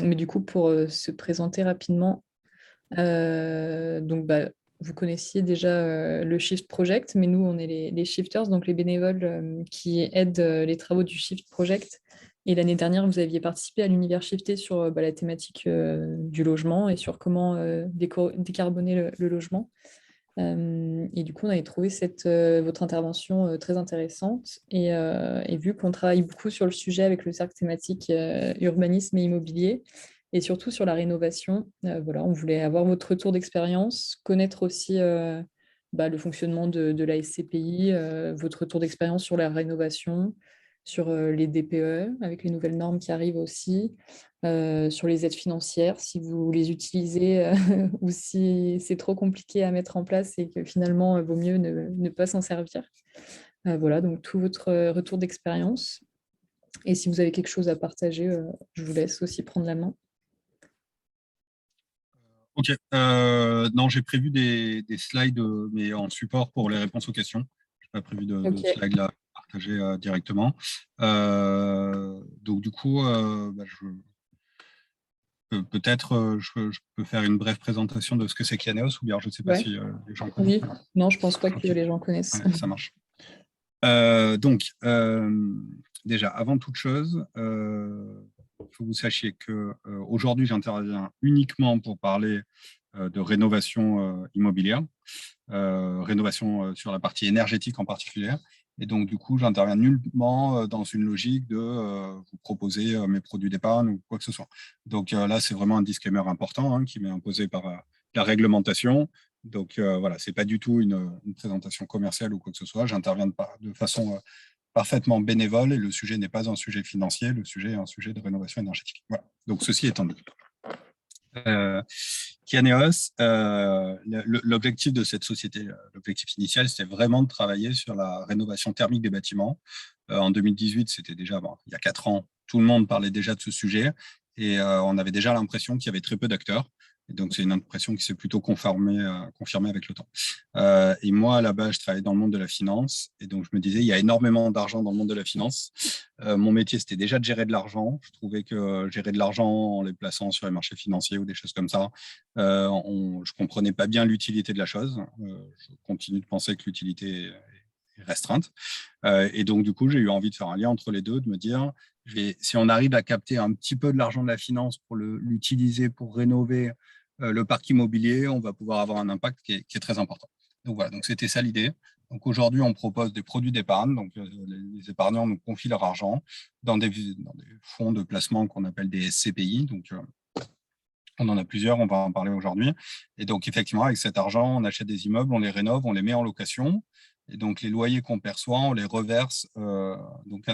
Mais du coup, pour se présenter rapidement, donc vous connaissiez déjà le Shift Project, mais nous, on est les shifters, donc les bénévoles qui aident les travaux du Shift Project. Et l'année dernière, vous aviez participé à l'univers Shifté sur la thématique du logement et sur comment décarboner le logement. Et du coup, on avait trouvé votre intervention très intéressante. Et vu qu'on travaille beaucoup sur le sujet avec le cercle thématique urbanisme et immobilier, et surtout sur la rénovation, voilà, on voulait avoir votre retour d'expérience, connaître aussi le fonctionnement de la SCPI, votre retour d'expérience sur la rénovation, sur les DPE, avec les nouvelles normes qui arrivent aussi, sur les aides financières, si vous les utilisez ou si c'est trop compliqué à mettre en place et que finalement, il vaut mieux ne pas s'en servir. Voilà, donc tout votre retour d'expérience. Et si vous avez quelque chose à partager, je vous laisse aussi prendre la main. Ok. Non, j'ai prévu des slides, mais en support pour les réponses aux questions. Je n'ai pas prévu de Ok. slides là partagés directement. Donc, du coup, peut-être je peux faire une brève présentation de ce que c'est Kianeos, ou bien je ne sais pas Ouais. si les gens connaissent. Oui. Non, je pense pas que Ok, les gens connaissent. ouais, ça marche. Donc, déjà, avant toute chose, il faut que vous sachiez que aujourd'hui, j'interviens uniquement pour parler de rénovation immobilière, rénovation sur la partie énergétique en particulier. Et donc, du coup, j'interviens nullement dans une logique de vous proposer mes produits d'épargne ou quoi que ce soit. Donc là, c'est vraiment un disclaimer important qui m'est imposé par la réglementation. Donc voilà, c'est pas du tout une présentation commerciale ou quoi que ce soit. J'interviens de façon parfaitement bénévole et le sujet n'est pas un sujet financier, le sujet est un sujet de rénovation énergétique. Voilà. Donc ceci étant dit. Kianeos, l'objectif de cette société, l'objectif initial, c'était vraiment de travailler sur la rénovation thermique des bâtiments. En 2018, c'était déjà, il y a 4 ans, tout le monde parlait déjà de ce sujet et on avait déjà l'impression qu'il y avait très peu d'acteurs. Et donc, c'est une impression qui s'est plutôt confirmée avec le temps. Et moi, à la base, je travaillais dans le monde de la finance. Et donc, je me disais, il y a énormément d'argent dans le monde de la finance. Mon métier, c'était déjà de gérer de l'argent. Je trouvais que gérer de l'argent en les plaçant sur les marchés financiers ou des choses comme ça, je ne comprenais pas bien l'utilité de la chose. Je continue de penser que l'utilité est restreinte. Et donc, du coup, j'ai eu envie de faire un lien entre les deux, de me dire, si on arrive à capter un petit peu de l'argent de la finance pour l'utiliser pour rénover le parc immobilier, on va pouvoir avoir un impact qui est très important. Donc voilà, donc c'était ça l'idée. Donc aujourd'hui, on propose des produits d'épargne. Donc les épargnants nous confient leur argent dans des fonds de placement qu'on appelle des SCPI. Donc on en a plusieurs, on va en parler aujourd'hui. Et donc effectivement, avec cet argent, on achète des immeubles, on les rénove, on les met en location. Et donc les loyers qu'on perçoit, on les reverse donc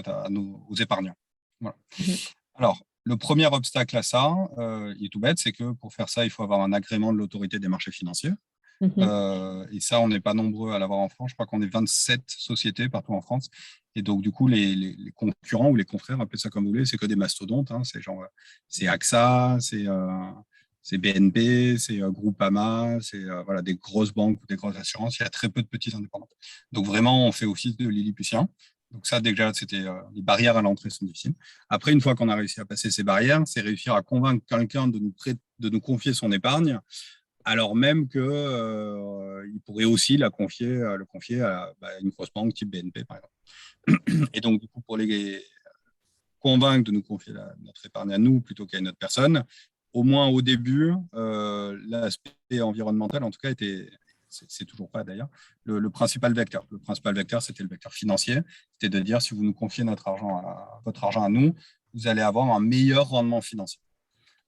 aux épargnants. Voilà. Mhm. Alors, le premier obstacle à ça, il est tout bête, c'est que pour faire ça, il faut avoir un agrément de l'autorité des marchés financiers. Mhm. Et ça, on n'est pas nombreux à l'avoir en France. Je crois qu'on est 27 sociétés partout en France. Et donc, du coup, les concurrents ou les confrères, appelez ça comme vous voulez, c'est que des mastodontes. C'est genre, c'est AXA, c'est BNP, c'est Groupama, c'est voilà, des grosses banques ou des grosses assurances. Il y a très peu de petits indépendants. Donc, vraiment, on fait office de Lilliputien. Donc, ça, déjà, c'était les barrières à l'entrée sont difficiles. Après, une fois qu'on a réussi à passer ces barrières, c'est réussir à convaincre quelqu'un de nous confier son épargne alors même qu'il pourrait aussi le confier à une grosse banque type BNP, par exemple. Et donc, du coup, pour les convaincre de nous confier notre épargne à nous plutôt qu'à une autre personne, au moins au début, l'aspect environnemental, en tout cas, c'est toujours pas d'ailleurs, le principal vecteur. Le principal vecteur, c'était le vecteur financier. C'était de dire, si vous nous confiez votre argent à nous, vous allez avoir un meilleur rendement financier.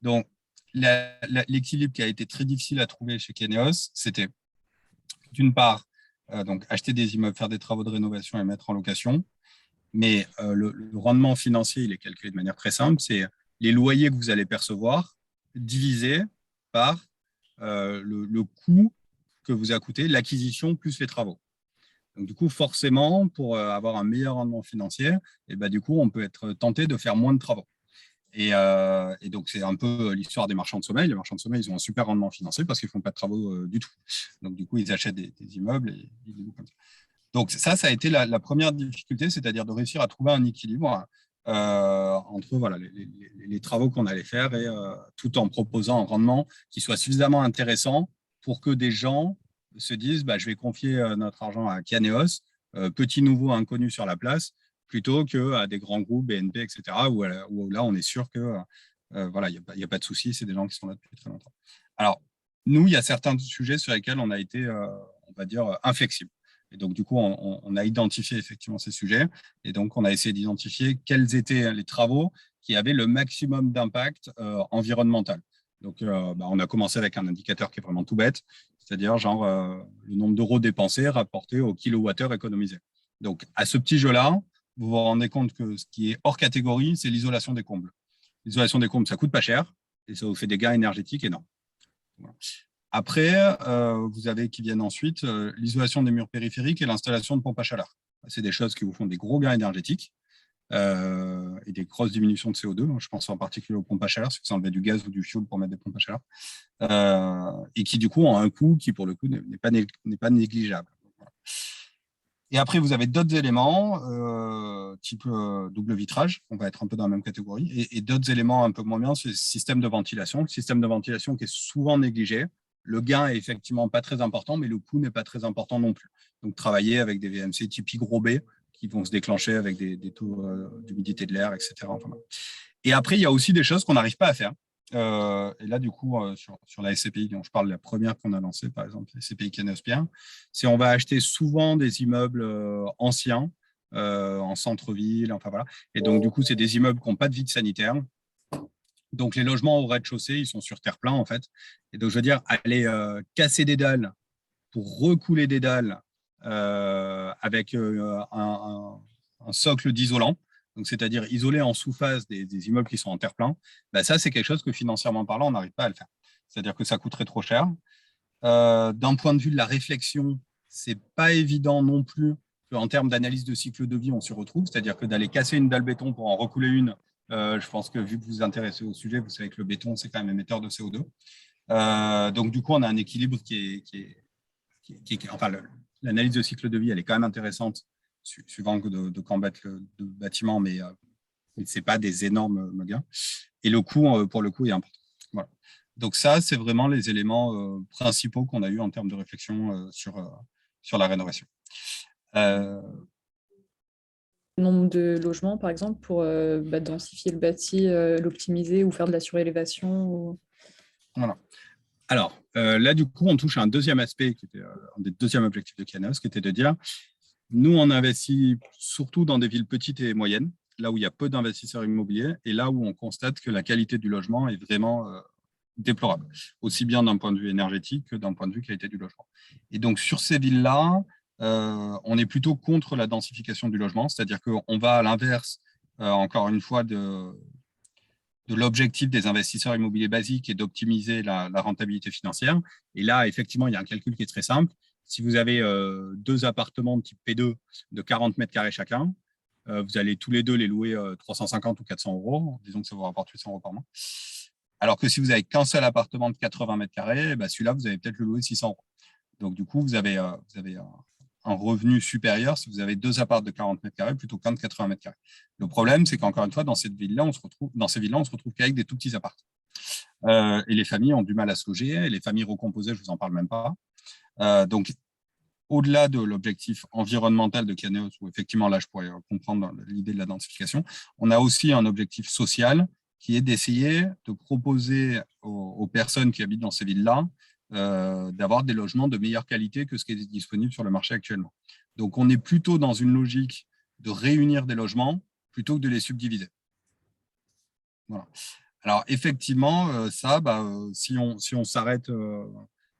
Donc, l'équilibre qui a été très difficile à trouver chez Keneos, c'était d'une part, donc acheter des immeubles, faire des travaux de rénovation et mettre en location. Mais le rendement financier, il est calculé de manière très simple. C'est les loyers que vous allez percevoir divisé par le coût que vous a coûté l'acquisition plus les travaux. Donc, du coup, forcément, pour avoir un meilleur rendement financier, et ben, du coup, on peut être tenté de faire moins de travaux. Et donc, c'est un peu l'histoire des marchands de sommeil. Les marchands de sommeil, ils ont un super rendement financier parce qu'ils ne font pas de travaux du tout. Donc, du coup, ils achètent des immeubles et ils louent comme ça. Donc, ça a été la première difficulté, c'est-à-dire de réussir à trouver un équilibre entre voilà, les travaux qu'on allait faire et tout en proposant un rendement qui soit suffisamment intéressant pour que des gens se disent je vais confier notre argent à Kianeos, petit nouveau inconnu sur la place, plutôt qu'à des grands groupes, BNP, etc., où là, on est sûr que voilà, il n'y a pas de souci, c'est des gens qui sont là depuis très longtemps. Alors, nous, il y a certains sujets sur lesquels on a été, on va dire, inflexible. Et donc, du coup, on a identifié effectivement ces sujets. Et donc, on a essayé d'identifier quels étaient les travaux qui avaient le maximum d'impact environnemental. Donc, on a commencé avec un indicateur qui est vraiment tout bête, c'est-à-dire genre le nombre d'euros dépensés rapporté au kilowattheure économisé. Donc, à ce petit jeu-là, vous vous rendez compte que ce qui est hors catégorie, c'est l'isolation des combles. L'isolation des combles, ça coûte pas cher et ça vous fait des gains énergétiques énormes. Voilà. Après, vous avez qui viennent ensuite l'isolation des murs périphériques et l'installation de pompes à chaleur. C'est des choses qui vous font des gros gains énergétiques et des grosses diminutions de CO2. Je pense en particulier aux pompes à chaleur, si vous enlevez du gaz ou du fioul pour mettre des pompes à chaleur, et qui du coup ont un coût qui pour le coup n'est pas négligeable. Voilà. Et après, vous avez d'autres éléments, type double vitrage, on va être un peu dans la même catégorie, et d'autres éléments un peu moins bien, c'est le système de ventilation. Le système de ventilation qui est souvent négligé. Le gain est effectivement pas très important, mais le coût n'est pas très important non plus. Donc, travailler avec des VMC type I gros B qui vont se déclencher avec des taux d'humidité de l'air, etc. Enfin, et après, il y a aussi des choses qu'on n'arrive pas à faire. Et là, du coup, sur la SCPI dont je parle, la première qu'on a lancée, par exemple, la SCPI Kianeos-Pierre, c'est on va acheter souvent des immeubles anciens en centre-ville, enfin voilà. Et donc, du coup, c'est des immeubles qui n'ont pas de vide sanitaire. Donc, les logements au rez-de-chaussée, ils sont sur terre-plein, en fait. Et donc, je veux dire, aller casser des dalles pour recouler des dalles avec un socle d'isolant, donc c'est-à-dire isoler en sous-face des immeubles qui sont en terre-plein, ça, c'est quelque chose que financièrement parlant, on n'arrive pas à le faire. C'est-à-dire que ça coûterait trop cher. D'un point de vue de la réflexion, c'est pas évident non plus qu'en termes d'analyse de cycle de vie, on s'y retrouve. C'est-à-dire que d'aller casser une dalle béton pour en recouler une, je pense que vu que vous vous intéressez au sujet, vous savez que le béton, c'est quand même émetteur de CO2. Donc, du coup, on a un équilibre enfin, l'analyse de cycle de vie, elle est quand même intéressante, suivant de quand de bâtiment, mais ce n'est pas des énormes gains. Et le coût, pour le coup, est important. Voilà. Donc ça, c'est vraiment les éléments principaux qu'on a eu en termes de réflexion sur la rénovation. Le nombre de logements, par exemple, pour densifier le bâti, l'optimiser ou faire de la surélévation ou... Voilà. Alors, là, du coup, on touche à un deuxième aspect, qui était un des deuxièmes objectifs de Kianeos, qui était de dire, nous, on investit surtout dans des villes petites et moyennes, là où il y a peu d'investisseurs immobiliers, et là où on constate que la qualité du logement est vraiment déplorable, aussi bien d'un point de vue énergétique que d'un point de vue qualité du logement. Et donc, sur ces villes-là, on est plutôt contre la densification du logement, c'est-à-dire qu'on va à l'inverse, encore une fois, de l'objectif des investisseurs immobiliers basiques et d'optimiser la rentabilité financière. Et là, effectivement, il y a un calcul qui est très simple. Si vous avez deux appartements de type P2 de 40 mètres carrés chacun, vous allez tous les deux les louer 350 ou 400 euros. Disons que ça vous rapporte 800 euros par mois. Alors que si vous n'avez qu'un seul appartement de 80 mètres carrés, celui-là, vous allez peut-être le louer 600 euros. Donc, du coup, vous avez un revenu supérieur si vous avez deux apparts de 40 mètres carrés plutôt qu'un de 80 mètres carrés. Le problème, c'est qu'encore une fois, dans ces villes-là, on se retrouve qu'avec des tout petits apparts. Et les familles ont du mal à se loger, et les familles recomposées, je ne vous en parle même pas. Donc, au-delà de l'objectif environnemental de Kianeos, où effectivement, là, je pourrais comprendre l'idée de la densification, on a aussi un objectif social qui est d'essayer de proposer aux personnes qui habitent dans ces villes-là d'avoir des logements de meilleure qualité que ce qui est disponible sur le marché actuellement. Donc, on est plutôt dans une logique de réunir des logements plutôt que de les subdiviser. Voilà. Alors, effectivement, ça, si on s'arrête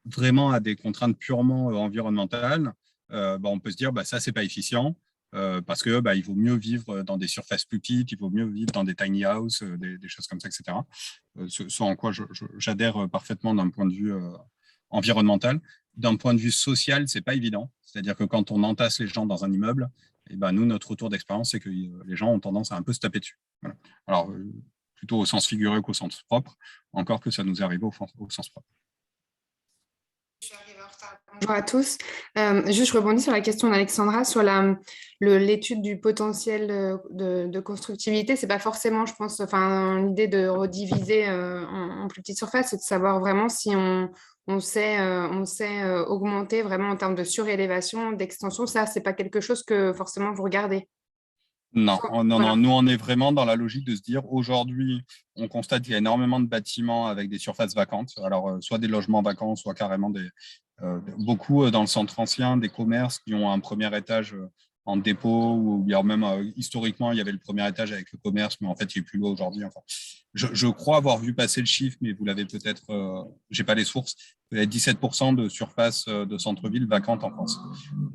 vraiment à des contraintes purement environnementales, on peut se dire ça, c'est pas efficient. Parce que il vaut mieux vivre dans des surfaces plus petites, il vaut mieux vivre dans des tiny houses, des choses comme ça, etc. Ce en quoi j'adhère parfaitement d'un point de vue environnemental. D'un point de vue social, c'est pas évident. C'est-à-dire que quand on entasse les gens dans un immeuble, nous, notre retour d'expérience, c'est que les gens ont tendance à un peu se taper dessus. Voilà. Alors, plutôt au sens figuré qu'au sens propre, encore que ça nous arrive au sens propre. Bonjour à tous. Juste, je rebondis sur la question d'Alexandra sur l'étude du potentiel de constructivité. C'est pas forcément, je pense, enfin, l'idée de rediviser en plus petites surfaces, c'est de savoir vraiment si on sait augmenter vraiment en termes de surélévation, d'extension. Ça, c'est pas quelque chose que forcément vous regardez. Non, non, Voilà. non. Nous, on est vraiment dans la logique de se dire, aujourd'hui, on constate qu'il y a énormément de bâtiments avec des surfaces vacantes. Alors, soit des logements vacants, soit carrément beaucoup dans le centre ancien, des commerces qui ont un premier étage en dépôt, ou il y a même, historiquement, il y avait le premier étage avec le commerce, mais en fait, il n'est plus là aujourd'hui. Enfin, je crois avoir vu passer le chiffre, mais vous l'avez peut-être, je n'ai pas les sources, il y a 17% de surface de centre-ville vacante en France.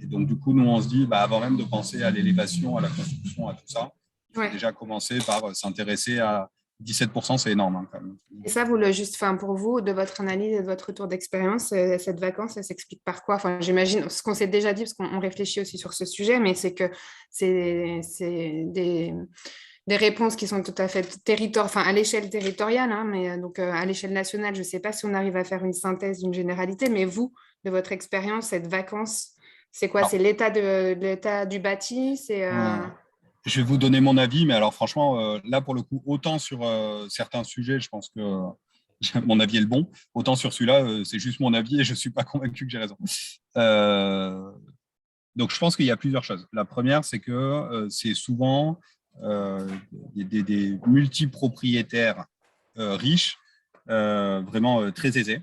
Et donc, du coup, nous, on se dit, avant même de penser à l'élévation, à la construction, à tout ça, il faut Ouais. déjà commencer par s'intéresser à 17%, c'est énorme, hein, quand même. Et ça, enfin, pour vous, de votre analyse et de votre retour d'expérience, cette vacance, elle s'explique par quoi? Enfin, j'imagine, ce qu'on s'est déjà dit, parce qu'on réfléchit aussi sur ce sujet, mais c'est que c'est des réponses qui sont tout à fait enfin, à l'échelle territoriale, hein, mais donc à l'échelle nationale, je ne sais pas si on arrive à faire une synthèse d'une généralité, mais vous, de votre expérience, cette vacance, c'est quoi? Alors, C'est l'état du bâti? je vais vous donner mon avis, mais alors franchement, là, pour le coup, autant sur certains sujets, je pense que mon avis est le bon, autant sur celui-là, c'est juste mon avis et je ne suis pas convaincu que j'ai raison. Donc, je pense qu'il y a plusieurs choses. La première, c'est que c'est souvent des multipropriétaires riches, vraiment très aisés,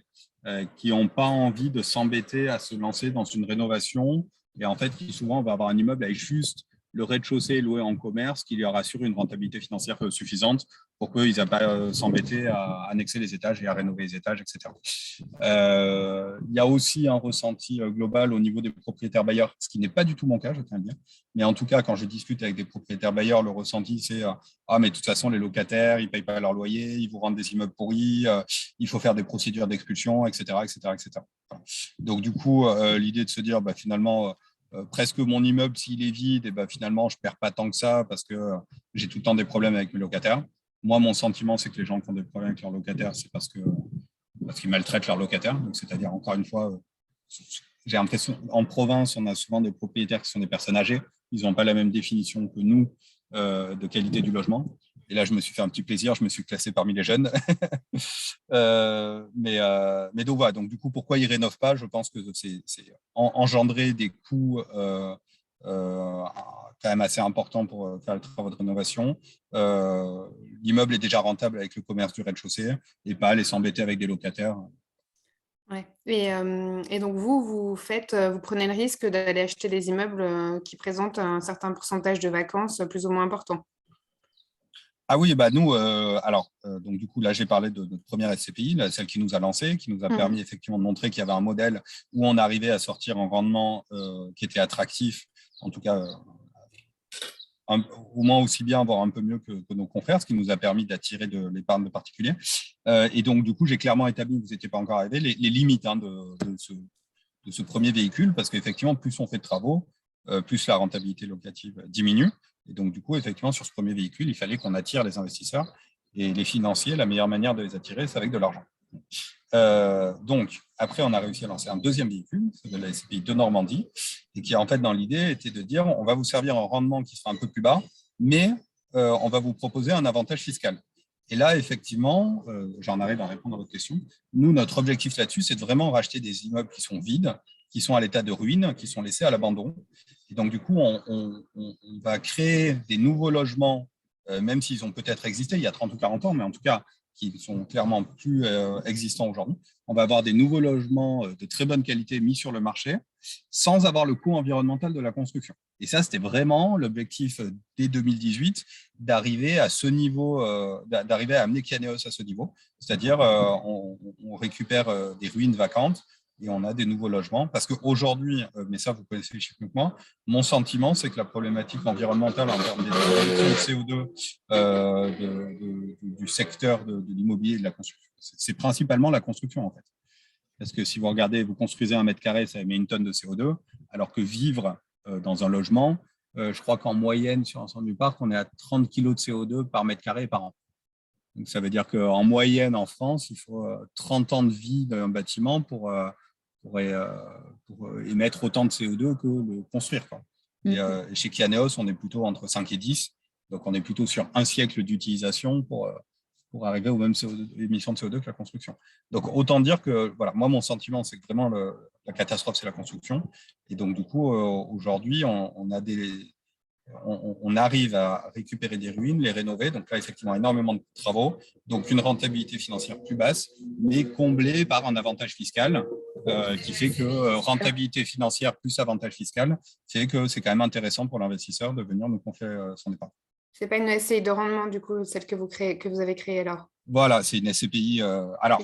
qui n'ont pas envie de s'embêter à se lancer dans une rénovation. Et en fait, qui souvent va avoir un immeuble avec juste le rez-de-chaussée loué en commerce qui leur assure une rentabilité financière suffisante pour qu'ils n'aient pas s'embêter à annexer les étages et à rénover les étages, etc. Il y a aussi un ressenti global au niveau des propriétaires bailleurs, ce qui n'est pas du tout mon cas, je tiens à le dire. Mais en tout cas, quand je discute avec des propriétaires bailleurs, le ressenti, c'est ah, mais de toute façon, les locataires, ils ne payent pas leur loyer, ils vous rendent des immeubles pourris, il faut faire des procédures d'expulsion, etc., etc., etc. Donc, du coup, l'idée de se dire, finalement, presque mon immeuble, s'il est vide, et finalement, je ne perds pas tant que ça parce que j'ai tout le temps des problèmes avec mes locataires. Moi, mon sentiment, c'est que les gens qui ont des problèmes avec leurs locataires, c'est parce qu'ils maltraitent leurs locataires. Donc, c'est-à-dire, encore une fois, j'ai l'impression, en province, on a souvent des propriétaires qui sont des personnes âgées. Ils n'ont pas la même définition que nous de qualité du logement. Et là, je me suis fait un petit plaisir, je me suis classé parmi les jeunes. Mais donc voilà, donc du coup, pourquoi ils ne rénovent pas? Je pense que c'est engendrer des coûts quand même assez importants pour faire le travail de rénovation. L'immeuble est déjà rentable avec le commerce du rez-de-chaussée et pas aller s'embêter avec des locataires. Ouais. Et donc vous prenez le risque d'aller acheter des immeubles qui présentent un certain pourcentage de vacances plus ou moins important. Ah oui, nous, donc du coup, là, j'ai parlé de notre première SCPI, celle qui nous a lancé, qui nous a permis effectivement de montrer qu'il y avait un modèle où on arrivait à sortir un rendement qui était attractif, en tout cas, au moins aussi bien, voire un peu mieux que nos confrères, ce qui nous a permis d'attirer de l'épargne de particuliers. Et donc, du coup, j'ai clairement établi, vous n'étiez pas encore arrivé, les limites de ce premier véhicule, parce qu'effectivement, plus on fait de travaux, plus la rentabilité locative diminue. Et donc, du coup, effectivement, sur ce premier véhicule, il fallait qu'on attire les investisseurs. Et les financiers, la meilleure manière de les attirer, c'est avec de l'argent. Donc, après, on a réussi à lancer un deuxième véhicule, c'est la SCPI de Normandie, et qui, en fait, dans l'idée, était de dire on va vous servir un rendement qui sera un peu plus bas, mais on va vous proposer un avantage fiscal. Et là, effectivement, j'en arrive à répondre à votre question. Nous, notre objectif là-dessus, c'est de vraiment racheter des immeubles qui sont vides, qui sont à l'état de ruine, qui sont laissés à l'abandon. Et donc, du coup, on va créer des nouveaux logements, même s'ils ont peut-être existé il y a 30 ou 40 ans, mais en tout cas, qui sont clairement plus existants aujourd'hui. On va avoir des nouveaux logements de très bonne qualité mis sur le marché sans avoir le coût environnemental de la construction. Et ça, c'était vraiment l'objectif dès 2018, d'arriver à ce niveau, d'arriver à amener Kianéos à ce niveau. C'est-à-dire, on récupère des ruines vacantes et on a des nouveaux logements. Parce qu'aujourd'hui, mais ça, vous connaissez les chiffres mieux que moi, mon sentiment, c'est que la problématique environnementale en termes d'émissions de CO2 du secteur de l'immobilier et de la construction, c'est principalement la construction, en fait. Parce que si vous regardez, vous construisez 1 mètre carré, ça émet 1 tonne de CO2, alors que vivre dans un logement, je crois qu'en moyenne, sur l'ensemble du parc, on est à 30 kg de CO2 par mètre carré par an. Donc, ça veut dire qu'en moyenne, en France, il faut 30 ans de vie d'un bâtiment pour pour émettre autant de CO2 que le construire, quoi. Et chez Kianeos, on est plutôt entre 5 et 10. Donc, on est plutôt sur un siècle d'utilisation pour arriver aux mêmes émissions de CO2 que la construction. Donc, autant dire que, voilà, moi, mon sentiment, c'est que vraiment la catastrophe, c'est la construction. Et donc, du coup, aujourd'hui, on arrive à récupérer des ruines, les rénover. Donc là, effectivement, énormément de travaux. Donc, une rentabilité financière plus basse, mais comblée par un avantage fiscal qui fait que rentabilité financière plus avantage fiscal fait que c'est quand même intéressant pour l'investisseur de venir nous confier son épargne. C'est pas une SCI de rendement, du coup, celle que vous avez créée alors? Voilà, c'est une SCPI. Alors,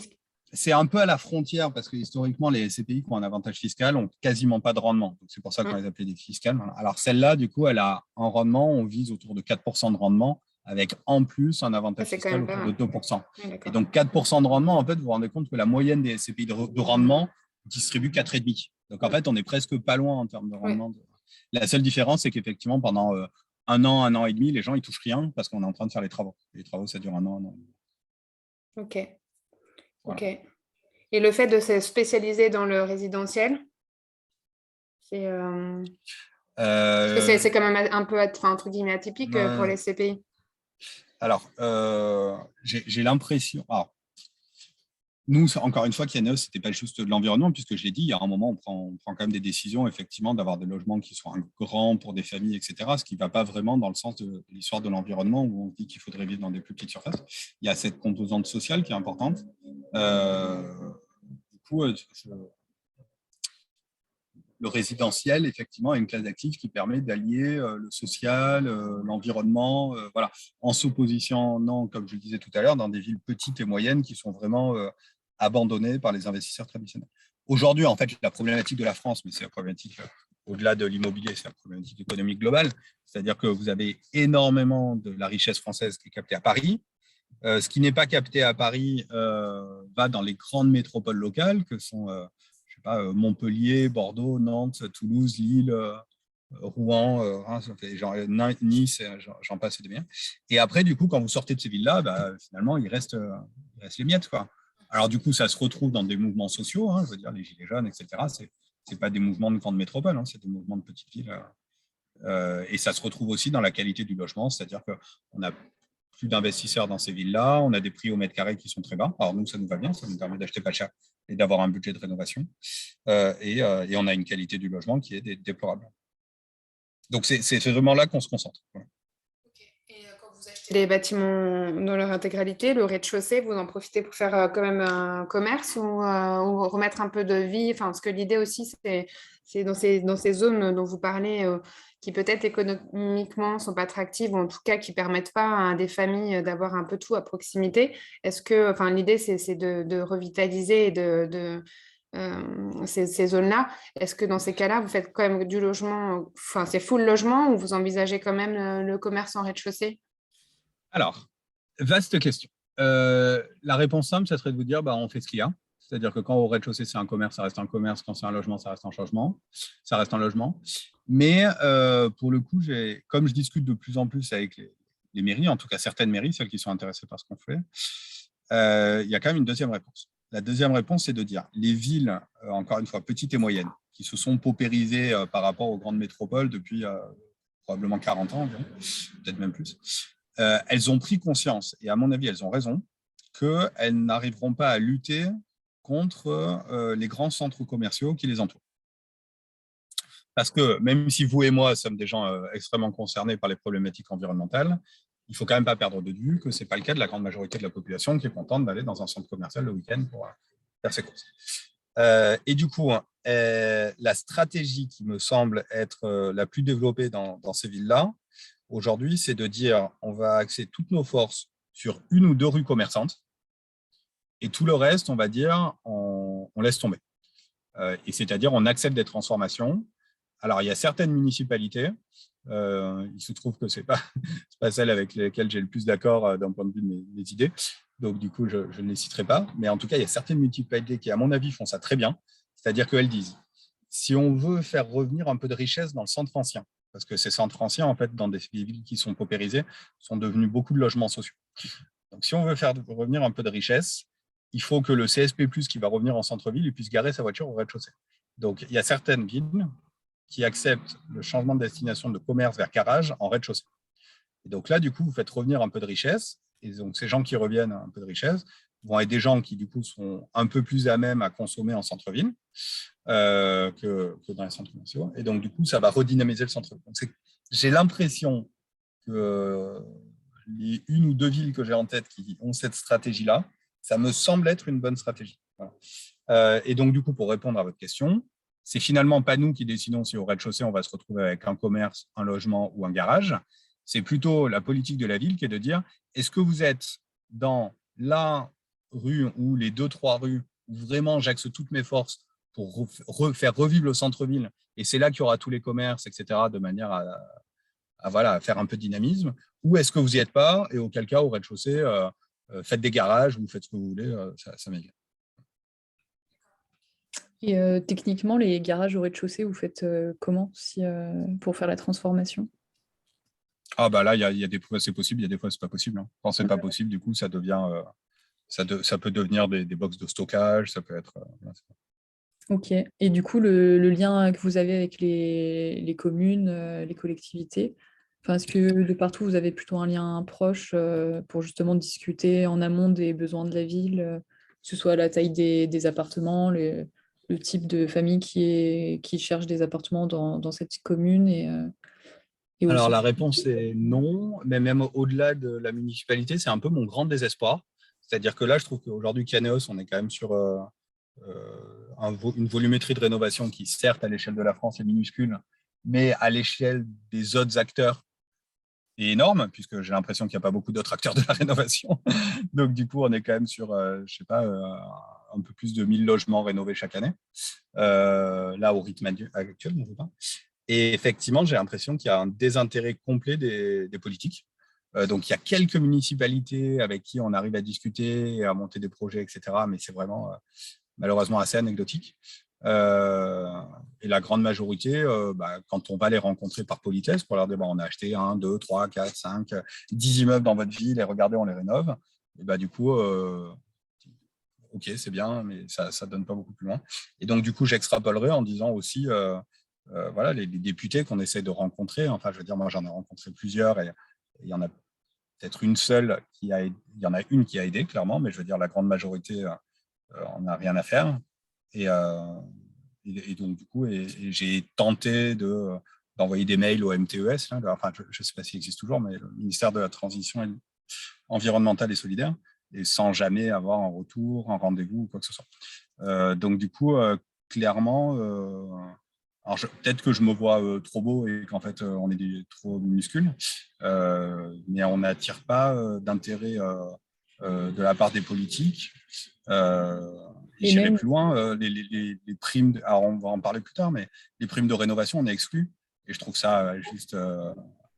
c'est un peu à la frontière parce que historiquement, les SCPI qui ont un avantage fiscal n'ont quasiment pas de rendement. Donc, c'est pour ça qu'on les appelait des fiscales. Alors, celle-là, du coup, elle a un rendement, on vise autour de 4% de rendement avec en plus un avantage fiscal autour de 2%. Et donc, 4% de rendement, en fait, vous vous rendez compte que la moyenne des SCPI de rendement distribue 4,5%. Donc, en fait, on est presque pas loin en termes de rendement. La seule différence, c'est qu'effectivement, pendant un an et demi, les gens, ils touchent rien parce qu'on est en train de faire les travaux. Les travaux, ça dure un an et demi. Ok. Voilà. Ok. Et le fait de se spécialiser dans le résidentiel, c'est quand même un peu, entre guillemets, atypique pour les CPI. Alors, j'ai l'impression... Alors, nous, encore une fois, Kianeos, ce n'était pas juste de l'environnement, puisque je l'ai dit, il y a un moment, on prend quand même des décisions, effectivement, d'avoir des logements qui soient grands pour des familles, etc., ce qui ne va pas vraiment dans le sens de l'histoire de l'environnement, où on dit qu'il faudrait vivre dans des plus petites surfaces. Il y a cette composante sociale qui est importante. Du coup, le résidentiel, effectivement, est une classe d'actifs qui permet d'allier le social, l'environnement, voilà, en s'oppositionnant, comme je le disais tout à l'heure, dans des villes petites et moyennes qui sont vraiment abandonnées par les investisseurs traditionnels. Aujourd'hui, en fait, la problématique de la France, mais c'est la problématique au-delà de l'immobilier, c'est la problématique économique globale, c'est-à-dire que vous avez énormément de la richesse française qui est captée à Paris. Ce qui n'est pas capté à Paris va dans les grandes métropoles locales que sont Montpellier, Bordeaux, Nantes, Toulouse, Lille, Rouen, Reims, Nice, j'en passe et des biens. Et après, du coup, quand vous sortez de ces villes-là, finalement, il reste les miettes, quoi. Alors, du coup, ça se retrouve dans des mouvements sociaux, je veux dire, les gilets jaunes, etc. C'est pas des mouvements de grandes métropoles, c'est des mouvements de petites villes. Et ça se retrouve aussi dans la qualité du logement, c'est-à-dire qu'on a plus d'investisseurs dans ces villes-là, on a des prix au mètre carré qui sont très bas. Alors nous, ça nous va bien, ça nous permet d'acheter pas cher et d'avoir un budget de rénovation. Et on a une qualité du logement qui est déplorable. Donc c'est vraiment là qu'on se concentre. Voilà. Et quand vous achetez les bâtiments dans leur intégralité, le rez-de-chaussée, vous en profitez pour faire quand même un commerce ou remettre un peu de vie, parce que l'idée aussi, c'est dans ces zones dont vous parlez, qui peut-être économiquement ne sont pas attractives, ou en tout cas qui ne permettent pas à des familles d'avoir un peu tout à proximité. Est-ce que, l'idée, c'est de revitaliser et ces zones-là. Est-ce que dans ces cas-là, vous faites quand même du logement, c'est full logement, ou vous envisagez quand même le commerce en rez-de-chaussée? Alors, vaste question. La réponse simple, ça serait de vous dire, on fait ce qu'il y a. C'est-à-dire que quand au rez-de-chaussée, c'est un commerce, ça reste un commerce. Quand c'est un logement, ça reste un logement. Mais pour le coup, comme je discute de plus en plus avec les mairies, en tout cas certaines mairies, celles qui sont intéressées par ce qu'on fait, il y a quand même une deuxième réponse. La deuxième réponse, c'est de dire les villes, encore une fois, petites et moyennes, qui se sont paupérisées par rapport aux grandes métropoles depuis probablement 40 ans, peut-être même plus, elles ont pris conscience, et à mon avis, elles ont raison, qu'elles n'arriveront pas à lutter contre les grands centres commerciaux qui les entourent. Parce que même si vous et moi sommes des gens extrêmement concernés par les problématiques environnementales, il ne faut quand même pas perdre de vue que ce n'est pas le cas de la grande majorité de la population qui est contente d'aller dans un centre commercial le week-end pour faire ses courses. Et du coup, la stratégie qui me semble être la plus développée dans ces villes-là, aujourd'hui, c'est de dire on va axer toutes nos forces sur une ou deux rues commerçantes et tout le reste, on va dire, on laisse tomber. Et c'est-à-dire, on accepte des transformations. Alors, il y a certaines municipalités, il se trouve que ce n'est pas celle avec lesquelles j'ai le plus d'accord d'un point de vue de mes idées, donc du coup, je ne les citerai pas, mais en tout cas, il y a certaines municipalités qui, à mon avis, font ça très bien, c'est-à-dire qu'elles disent, si on veut faire revenir un peu de richesse dans le centre ancien, parce que ces centres anciens, en fait, dans des villes qui sont paupérisées, sont devenus beaucoup de logements sociaux. Donc, si on veut faire revenir un peu de richesse, il faut que le CSP+, qui va revenir en centre-ville, il puisse garer sa voiture au rez-de-chaussée. Donc, il y a certaines villes qui acceptent le changement de destination de commerce vers garage en rez-de-chaussée. Et donc là, du coup, vous faites revenir un peu de richesse. Et donc, ces gens qui reviennent un peu de richesse vont être des gens qui, du coup, sont un peu plus à même à consommer en centre-ville que dans les centres commerciaux. Et donc, du coup, ça va redynamiser le centre-ville. Donc, j'ai l'impression que les une ou deux villes que j'ai en tête qui ont cette stratégie-là, ça me semble être une bonne stratégie. Voilà. Et donc, du coup, pour répondre à votre question, c'est finalement pas nous qui décidons si au rez-de-chaussée, on va se retrouver avec un commerce, un logement ou un garage. C'est plutôt la politique de la ville qui est de dire, est-ce que vous êtes dans la rue ou les 2-3 rues où vraiment j'axe toutes mes forces pour faire revivre le centre-ville, et c'est là qu'il y aura tous les commerces, etc., de manière à faire un peu de dynamisme, ou est-ce que vous n'y êtes pas, et auquel cas, au rez-de-chaussée, faites des garages, ou faites ce que vous voulez, ça m'égale. Et techniquement, les garages au rez-de-chaussée, vous faites comment pour faire la transformation? Ah bah là, il y a des fois c'est possible, il y a des fois c'est pas possible. Hein. Quand c'est pas possible, du coup, ça devient, ça peut devenir des box de stockage, ça peut être. Ok. Et du coup, le lien que vous avez avec les communes, les collectivités, enfin, est-ce que de partout, vous avez plutôt un lien proche pour justement discuter en amont des besoins de la ville, que ce soit la taille des appartements, le type de famille qui cherche des appartements dans cette commune et Alors aussi. la réponse est non, mais même au-delà de la municipalité, c'est un peu mon grand désespoir. C'est-à-dire que là, je trouve qu'aujourd'hui, Caneos, on est quand même sur une volumétrie de rénovation qui, certes, à l'échelle de la France, est minuscule, mais à l'échelle des autres acteurs, est énorme, puisque j'ai l'impression qu'il n'y a pas beaucoup d'autres acteurs de la rénovation. Donc, du coup, on est quand même sur, je sais pas, un peu plus de 1000 logements rénovés chaque année. Là, au rythme actuel, on ne veut pas. Et effectivement, j'ai l'impression qu'il y a un désintérêt complet des politiques. Donc, il y a quelques municipalités avec qui on arrive à discuter, à monter des projets, etc. Mais c'est vraiment malheureusement assez anecdotique. Et la grande majorité, quand on va les rencontrer par politesse pour leur dire on a acheté 1, 2, 3, 4, 5, 10 immeubles dans votre ville et regardez, on les rénove. Et du coup, ok, c'est bien, mais ça ne donne pas beaucoup plus loin. Et donc, du coup, j'extrapolerai en disant aussi, voilà, les députés qu'on essaie de rencontrer, enfin, je veux dire, moi, j'en ai rencontré plusieurs et il y en a peut-être une seule il y en a une qui a aidé, clairement, mais je veux dire, la grande majorité, on n'a rien à faire. Et donc, du coup, j'ai tenté d'envoyer des mails au MTES, là, enfin, je ne sais pas s'il existe toujours, mais le ministère de la Transition environnementale et solidaire, et sans jamais avoir un retour, un rendez-vous ou quoi que ce soit. Donc, du coup, clairement, alors peut-être que je me vois trop beau et qu'en fait, on est trop minuscules, mais on n'attire pas d'intérêt de la part des politiques. Et j'irai même, plus loin, les primes, alors on va en parler plus tard, mais les primes de rénovation, on est exclus. Et je trouve ça juste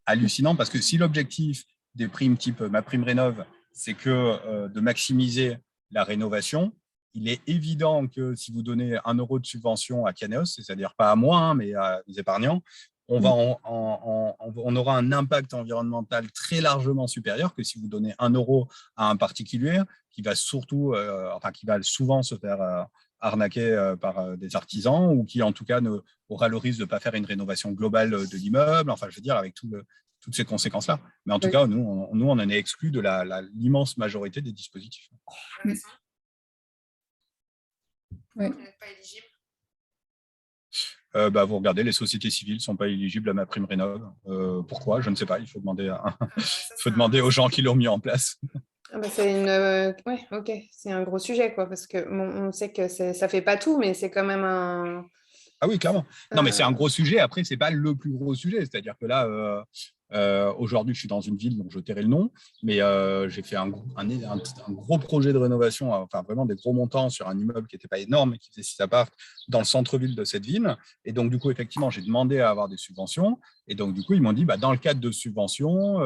hallucinant parce que si l'objectif des primes type ma prime rénov, c'est que de maximiser la rénovation, il est évident que si vous donnez 1 euro de subvention à Caneos, c'est-à-dire pas à moi, hein, mais à les épargnants, on aura un impact environnemental très largement supérieur que si vous donnez 1 euro à un particulier qui va qui va souvent se faire arnaquer par des artisans ou qui en tout cas aura le risque de ne pas faire une rénovation globale de l'immeuble, enfin je veux dire avec toutes ces conséquences-là. Mais en tout cas, nous, on en est exclus de l'immense majorité des dispositifs. ouais. Vous n'êtes pas éligible. Vous regardez, les sociétés civiles ne sont pas éligibles à ma prime rénov. Pourquoi? Je ne sais pas. Il faut demander aux gens qui l'ont mis en place. C'est ok, c'est un gros sujet quoi, parce que on sait que ça fait pas tout, mais c'est quand même un. Ah oui, clairement. Non, mais c'est un gros sujet. Après, c'est pas le plus gros sujet. C'est-à-dire que là, aujourd'hui, je suis dans une ville dont je tairai le nom, mais j'ai fait un gros projet de rénovation, enfin vraiment des gros montants sur un immeuble qui n'était pas énorme, qui faisait 6 apparts dans le centre-ville de cette ville. Et donc, du coup, effectivement, j'ai demandé à avoir des subventions. Et donc, du coup, ils m'ont dit, dans le cadre de subventions,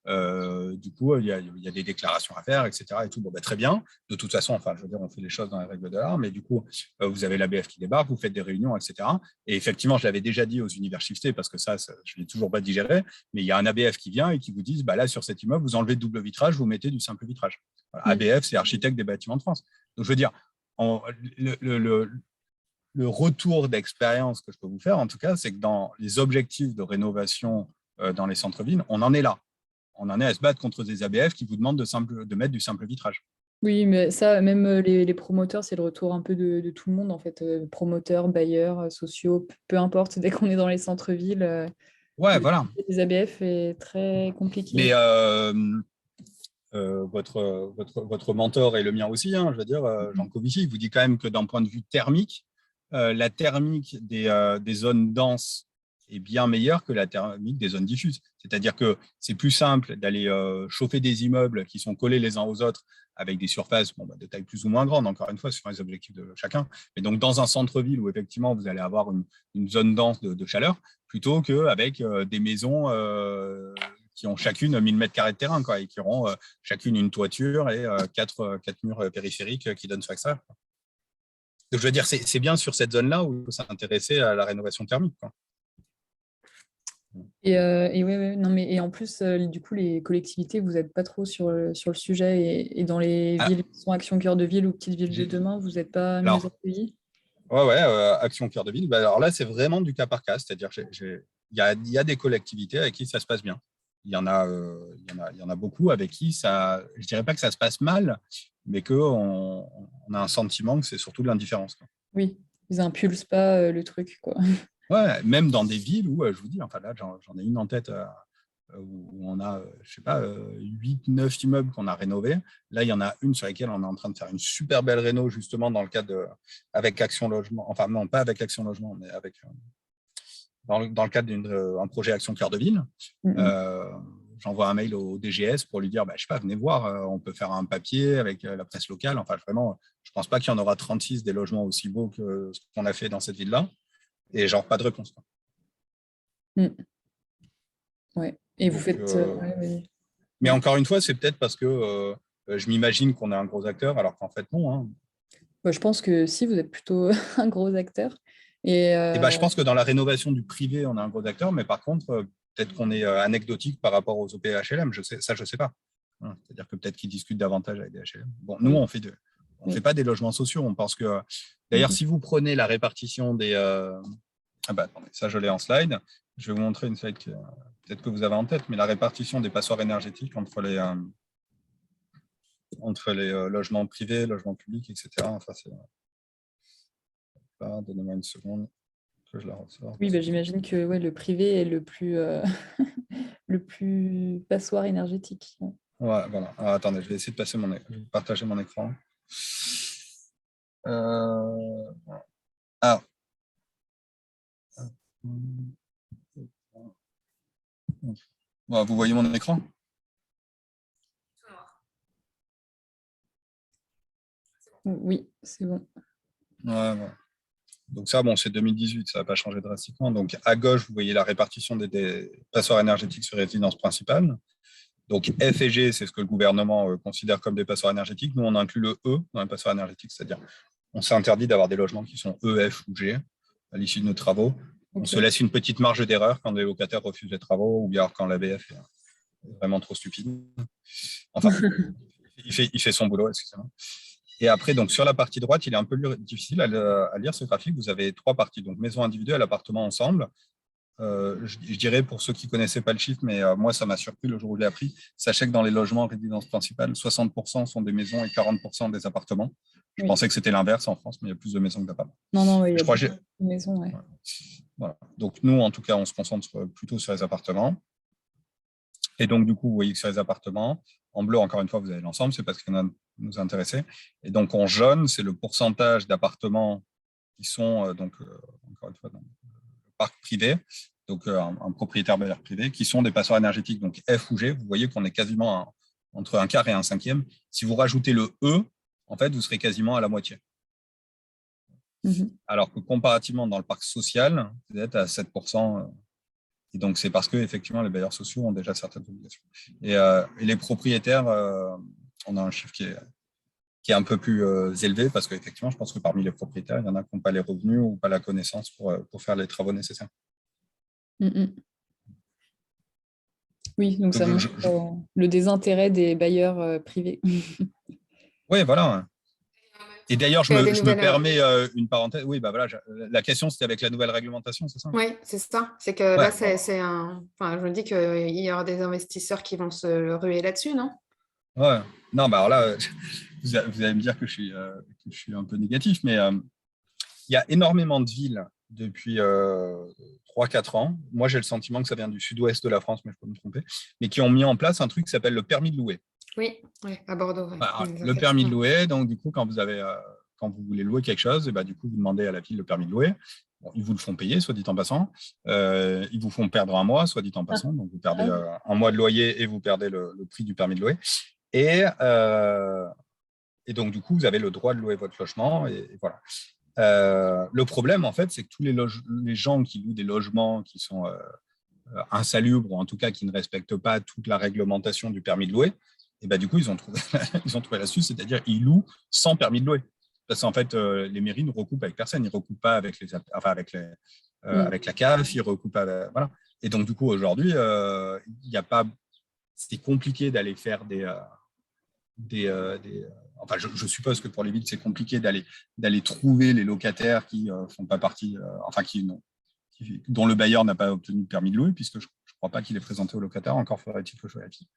du coup, il y a des déclarations à faire, etc. Et tout. Bon, très bien. De toute façon, enfin, je veux dire, on fait les choses dans les règles de l'art, mais du coup, vous avez l'ABF qui débarque, vous faites des réunions, etc. Et effectivement, je l'avais déjà dit aux univers shiftés, parce que ça je ne l'ai toujours pas digéré, mais il y a un ABF qui vient et qui vous dit, bah là, sur cet immeuble, vous enlevez le double vitrage, vous mettez du simple vitrage. Voilà, ABF, c'est Architecte des Bâtiments de France. Donc, je veux dire, le retour d'expérience que je peux vous faire, en tout cas, c'est que dans les objectifs de rénovation dans les centres-villes, on en est là. On en est à se battre contre des ABF qui vous demandent de mettre du simple vitrage. Oui, mais ça, même les promoteurs, c'est le retour un peu de tout le monde, en fait. Promoteurs, bailleurs, sociaux, peu importe, dès qu'on est dans les centres-villes, Ouais, le voilà. sujet des ABF est très compliqué. Mais votre mentor et le mien aussi, hein, je veux dire, Jean Covici, il vous dit quand même que d'un point de vue thermique, la thermique des zones denses est bien meilleure que la thermique des zones diffuses. C'est-à-dire que c'est plus simple d'aller chauffer des immeubles qui sont collés les uns aux autres avec des surfaces de taille plus ou moins grande, encore une fois, sur les objectifs de chacun. Mais donc, dans un centre-ville où effectivement, vous allez avoir une zone dense de chaleur, plutôt qu'avec des maisons qui ont chacune 1000 mètres carrés de terrain, quoi, et qui auront chacune une toiture et quatre murs périphériques qui donnent sur l'extérieur. Donc, je veux dire, c'est bien sur cette zone-là où il faut s'intéresser à la rénovation thermique, quoi. Et ouais, non, mais en plus, du coup, les collectivités, vous n'êtes pas trop sur le sujet et dans les villes qui sont Action Cœur de Ville ou Petites Villes de demain, vous n'êtes pas mieux accueillis? Ouais, Action Cœur de Ville. Bah, alors là, c'est vraiment du cas par cas, c'est-à-dire il y a des collectivités avec qui ça se passe bien. Il y en a beaucoup avec qui ça, je dirais pas que ça se passe mal, mais qu'on a un sentiment que c'est surtout de l'indifférence, quoi. Oui, ils impulsent pas le truc, quoi. Ouais, même dans des villes où, je vous dis, enfin là, j'en ai une en tête où on a, je sais pas, 8, 9 immeubles qu'on a rénovés. Là, il y en a une sur laquelle on est en train de faire une super belle réno, justement, dans le cadre avec Action Logement. Enfin, non, pas avec Action Logement, mais avec, dans le cadre d'un projet Action Cœur de Ville. J'envoie un mail au DGS pour lui dire, je sais pas, venez voir, on peut faire un papier avec la presse locale. Enfin, vraiment, je pense pas qu'il y en aura 36 des logements aussi beaux que ce qu'on a fait dans cette ville-là. Et genre, pas de réponse. Ouais. Et Donc, vous faites. Ouais. Mais encore une fois, c'est peut-être parce que je m'imagine qu'on est un gros acteur, alors qu'en fait, non. Hein. Je pense que si, vous êtes plutôt un gros acteur. Et je pense que dans la rénovation du privé, on est un gros acteur, mais par contre, peut-être qu'on est anecdotique par rapport aux OP HLM. Je sais pas. C'est-à-dire que peut-être qu'ils discutent davantage avec des HLM. Bon, nous, on fait pas des logements sociaux. On pense que. D'ailleurs, si vous prenez la répartition des. Attendez, ça, je l'ai en slide. Je vais vous montrer une slide que peut-être que vous avez en tête, mais la répartition des passoires énergétiques entre les logements privés, logements publics, etc. Enfin, donnez-moi une seconde que je la ressors. Oui, j'imagine que le privé est le plus, le plus passoire énergétique. Ouais, voilà. Alors, attendez, je vais essayer de partager mon écran. Vous voyez mon écran? Oui, c'est bon. Ouais. Donc ça, c'est 2018, ça n'a pas changé drastiquement. Donc à gauche, vous voyez la répartition des passoires énergétiques sur résidence principale. Donc F et G, c'est ce que le gouvernement considère comme des passoires énergétiques. Nous, on inclut le E dans les passoires énergétiques, c'est-à-dire on s'est interdit d'avoir des logements qui sont E, F ou G à l'issue de nos travaux. Okay. On se laisse une petite marge d'erreur quand les locataires refusent les travaux ou bien quand l'ABF est vraiment trop stupide. Enfin, il fait son boulot, excusez-moi. Et après, donc, sur la partie droite, il est un peu difficile à lire ce graphique. Vous avez 3 parties, donc maison individuelle, appartement ensemble. Je dirais pour ceux qui ne connaissaient pas le chiffre, mais moi, ça m'a surpris le jour où je l'ai appris. Sachez que dans les logements en résidence principale, 60% sont des maisons et 40% des appartements. Je pensais que c'était l'inverse en France, mais il y a plus de maisons que d'appartements. Non, il y a plus de maisons, ouais. Voilà. Donc, nous, en tout cas, on se concentre plutôt sur les appartements. Et donc, du coup, vous voyez que sur les appartements, en bleu, encore une fois, vous avez l'ensemble, c'est parce qu'il y en a nous intéressait. Et donc, en jaune, c'est le pourcentage d'appartements qui sont, encore une fois, dans le parc privé, donc un propriétaire bailleur privé, qui sont des passoires énergétiques, donc F ou G. Vous voyez qu'on est quasiment entre un quart et un cinquième. Si vous rajoutez le E, en fait, vous serez quasiment à la moitié. Alors que comparativement, dans le parc social, vous êtes à 7%. Et donc, c'est parce que effectivement, les bailleurs sociaux ont déjà certaines obligations. Et les propriétaires, on a un chiffre qui est un peu plus élevé parce qu'effectivement, je pense que parmi les propriétaires, il y en a qui n'ont pas les revenus ou pas la connaissance pour faire les travaux nécessaires. Oui, donc ça Donc, montre le désintérêt des bailleurs privés. oui, voilà. Et d'ailleurs, je Des me nouvelles, permets une parenthèse. Oui, bah voilà, la question, c'était avec la nouvelle réglementation, c'est ça? oui, c'est ça. C'est que là, Ouais, bon, enfin, je me dis qu'il y aura des investisseurs qui vont se ruer là-dessus, non? ouais. Non, bah alors là, vous allez me dire que je suis un peu négatif, mais il y a énormément de villes depuis 3-4 ans. Moi, j'ai le sentiment que ça vient du sud-ouest de la France, mais je peux me tromper, mais qui ont mis en place un truc qui s'appelle le permis de louer. Oui, oui, à Bordeaux, oui. Bah, Ils nous ont le fait ça. permis de louer, donc du coup, quand vous voulez louer quelque chose, et bah, du coup, vous demandez à la ville le permis de louer. Bon, ils vous le font payer, soit dit en passant. Ils vous font perdre un mois, soit dit en passant. Donc, vous perdez un mois de loyer et vous perdez le prix du permis de louer. Et, euh, et donc, du coup, vous avez le droit de louer votre logement. Et voilà. Le problème, en fait, c'est que tous les gens qui louent des logements qui sont insalubres, ou en tout cas qui ne respectent pas toute la réglementation du permis de louer, et ben, du coup, ils ont trouvé, ils ont trouvé l'astuce, c'est-à-dire ils louent sans permis de louer. Parce qu'en fait, les mairies ne recoupent avec personne, ils ne recoupent pas avec la CAF, ils recoupent voilà. Et donc, du coup, aujourd'hui, il n'y a pas. C'est compliqué d'aller faire enfin, je suppose que pour les villes, c'est compliqué d'aller trouver les locataires qui font pas partie, enfin, dont le bailleur n'a pas obtenu le permis de louer, puisque je ne crois pas qu'il est présenté au locataire, encore faudrait-il que je vérifie.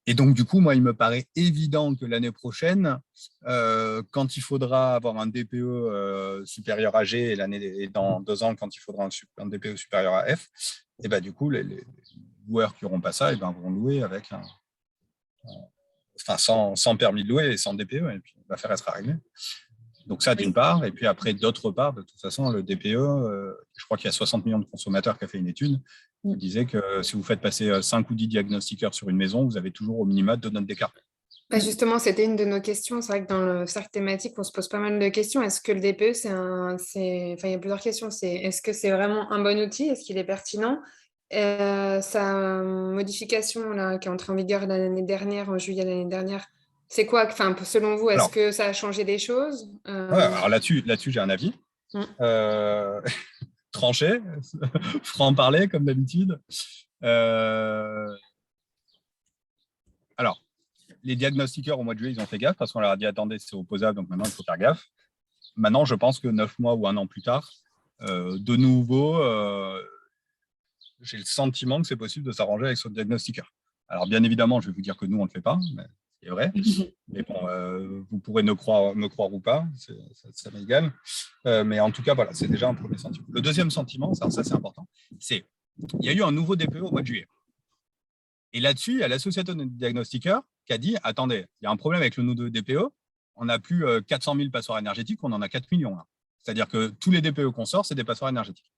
Et donc, du coup, moi, il me paraît évident que l'année prochaine, quand il faudra avoir un DPE supérieur à G et dans 2 ans, quand il faudra un DPE supérieur à F, et ben, du coup, les loueurs qui n'auront pas ça, et ben, vont louer avec sans permis de louer et sans DPE, et puis l'affaire sera réglée. Donc ça, d'une part. Et puis après, d'autre part, de toute façon, le DPE, je crois qu'il y a 60 millions de consommateurs qui a fait une étude, qui disait que si vous faites passer 5 ou 10 diagnostiqueurs sur une maison, vous avez toujours au minimum 2 notes d'écart. Bah, justement, c'était une de nos questions. C'est vrai que dans le cercle thématique, on se pose pas mal de questions. Est-ce que le DPE, enfin, il y a plusieurs questions. Est-ce que c'est vraiment un bon outil? Est-ce qu'il est pertinent? Sa modification là, qui est entrée en vigueur l'année dernière, en juillet l'année dernière, c'est quoi? Enfin, selon vous, est-ce Alors, que ça a changé des choses? ouais, alors là-dessus, j'ai un avis. Euh, tranché, franc-parler, comme d'habitude. Alors, les diagnostiqueurs, au mois de juillet, ils ont fait gaffe parce qu'on leur a dit attendez, c'est opposable, donc maintenant, il faut faire gaffe. Maintenant, je pense que 9 mois ou 1 an plus tard, de nouveau, j'ai le sentiment que c'est possible de s'arranger avec son diagnostiqueur. Alors, bien évidemment, je vais vous dire que nous, on ne le fait pas, mais c'est vrai. Mais bon, vous pourrez me croire ou pas, ça m'est égal. Mais en tout cas, voilà, c'est déjà un premier sentiment. Le deuxième sentiment, ça c'est important, c'est il y a eu un nouveau DPE au mois de juillet. Et là-dessus, il y a l'association de diagnostiqueurs qui a dit attendez, il y a un problème avec le nouveau DPE. On n'a plus 400 000 passoires énergétiques, on en a 4 millions. Là. C'est-à-dire que tous les DPE qu'on sort, c'est des passoires énergétiques.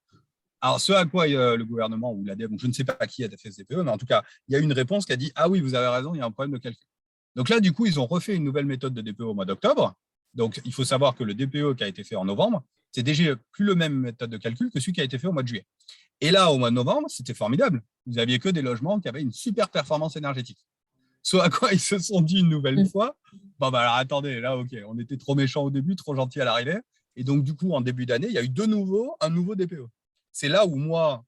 Alors, ce à quoi le gouvernement ou l'ADEME, je ne sais pas qui a fait ce DPE, mais en tout cas, il y a une réponse qui a dit ah oui, vous avez raison, il y a un problème de calcul. Donc là, du coup, ils ont refait une nouvelle méthode de DPE au mois d'octobre. Donc, il faut savoir que le DPE qui a été fait en novembre, c'est déjà plus le même méthode de calcul que celui qui a été fait au mois de juillet. Et là, au mois de novembre, c'était formidable. Vous n'aviez que des logements qui avaient une super performance énergétique. Ce à quoi ils se sont dit une nouvelle fois, bon, bah alors attendez, là, ok, on était trop méchants au début, trop gentils à l'arrivée. Et donc, du coup, en début d'année, il y a eu un nouveau DPE. C'est là où moi,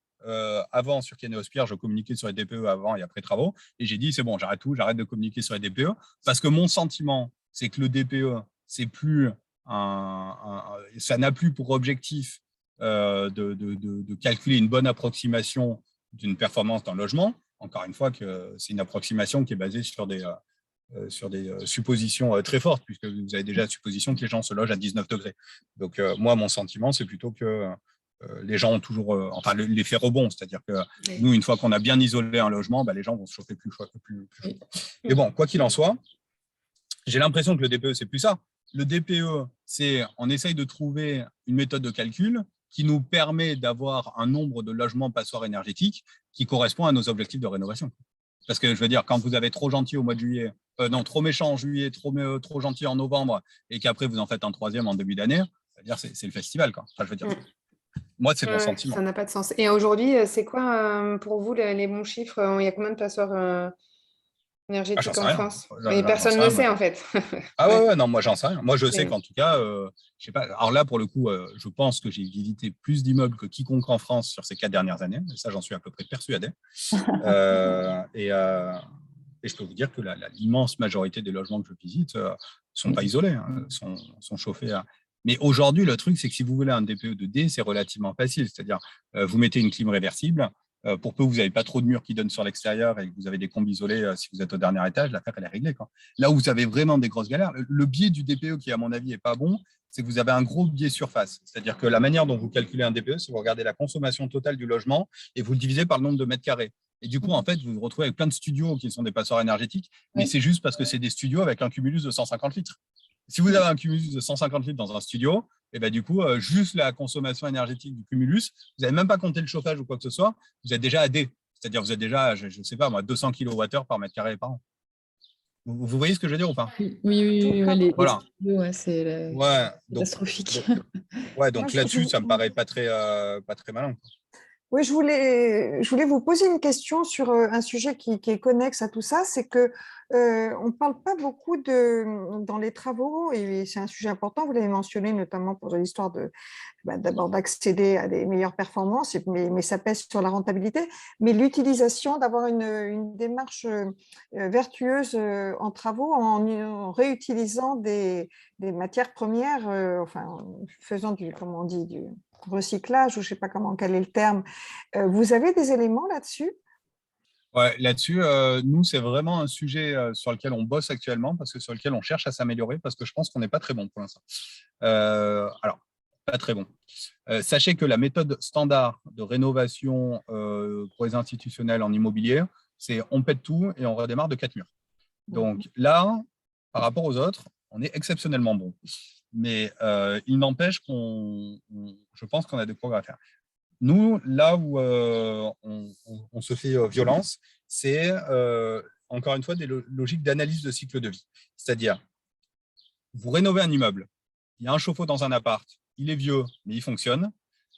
avant, sur Keneospire, je communiquais sur les DPE avant et après travaux. Et j'ai dit, c'est bon, j'arrête tout, j'arrête de communiquer sur les DPE. Parce que mon sentiment, c'est que le DPE, c'est plus ça n'a plus pour objectif de calculer une bonne approximation d'une performance d'un logement. Encore une fois, que c'est une approximation qui est basée sur des suppositions très fortes, puisque vous avez déjà la supposition que les gens se logent à 19 degrés. Donc, moi, mon sentiment, c'est plutôt que les gens ont toujours enfin l'effet rebond, c'est-à-dire que nous, une fois qu'on a bien isolé un logement, bah, les gens vont se chauffer plus chaud. Mais bon, quoi qu'il en soit, j'ai l'impression que le DPE, c'est plus ça. Le DPE, c'est on essaye de trouver une méthode de calcul qui nous permet d'avoir un nombre de logements passoires énergétiques qui correspond à nos objectifs de rénovation. Parce que je veux dire, quand vous avez trop gentil au mois de juillet, trop méchant en juillet, trop gentil en novembre, et qu'après vous en faites un troisième en début d'année, c'est le festival, quoi. Enfin, je veux dire, moi, c'est mon sentiment. Ça n'a pas de sens. Et aujourd'hui, c'est quoi pour vous les bons chiffres? Il y a combien de passoires énergétique J'en sais en rien. France. Mais personne ne sait, en fait. Ah ouais, non, moi, j'en sais rien. Moi, je sais C'est- qu'en tout cas, je sais pas. Alors là, pour le coup, je pense que j'ai visité plus d'immeubles que quiconque en France sur ces 4 dernières années. Et ça, j'en suis à peu près persuadé. Euh, et, euh, et je peux vous dire que l'immense majorité des logements que je visite sont pas isolés, hein, sont chauffés à. Mais aujourd'hui, le truc, c'est que si vous voulez un DPE de D, c'est relativement facile. C'est-à-dire, vous mettez une clim réversible. Pour peu que vous n'avez pas trop de murs qui donnent sur l'extérieur et que vous avez des combes isolées si vous êtes au dernier étage, l'affaire, elle est réglée, quoi. Là où vous avez vraiment des grosses galères, le biais du DPE qui, à mon avis, n'est pas bon, c'est que vous avez un gros biais surface. C'est-à-dire que la manière dont vous calculez un DPE, c'est que vous regardez la consommation totale du logement et vous le divisez par le nombre de mètres carrés. Et du coup, en fait, vous vous retrouvez avec plein de studios qui sont des passoires énergétiques, mais c'est juste parce que c'est des studios avec un cumulus de 150 litres. Si vous avez un cumulus de 150 litres dans un studio, et ben, du coup, juste la consommation énergétique du cumulus, vous n'avez même pas compté le chauffage ou quoi que ce soit, vous êtes déjà à D. C'est-à-dire vous êtes déjà, je ne sais pas moi, 200 kWh par mètre carré par an. Vous voyez ce que je veux dire ou pas? Oui, oui, ouais, les Voilà. studios, ouais, c'est Ouais, catastrophique. donc là-dessus, ça me paraît pas très malin. Oui, je voulais vous poser une question sur un sujet qui est connexe à tout ça. C'est que on ne parle pas beaucoup dans les travaux, et c'est un sujet important, vous l'avez mentionné notamment pour l'histoire d'abord d'accéder à des meilleures performances, mais ça pèse sur la rentabilité. Mais l'utilisation, d'avoir une démarche vertueuse en travaux en réutilisant des matières premières, enfin, faisant comment on dit, du recyclage, ou je ne sais pas quel est le terme. Vous avez des éléments là-dessus? Ouais, là-dessus, nous, c'est vraiment un sujet sur lequel on bosse actuellement, parce que sur lequel on cherche à s'améliorer, parce que je pense qu'on n'est pas très bon pour l'instant. Alors, pas très bon. Sachez que la méthode standard de rénovation pour les institutionnels en immobilier, c'est on pète tout et on redémarre de 4 murs. Donc là, par rapport aux autres, on est exceptionnellement bon. Mais il n'empêche je pense qu'on a des progrès à faire. Nous, là où on se fait violence, c'est encore une fois des logiques d'analyse de cycle de vie. C'est-à-dire, vous rénovez un immeuble, il y a un chauffe-eau dans un appart, il est vieux, mais il fonctionne.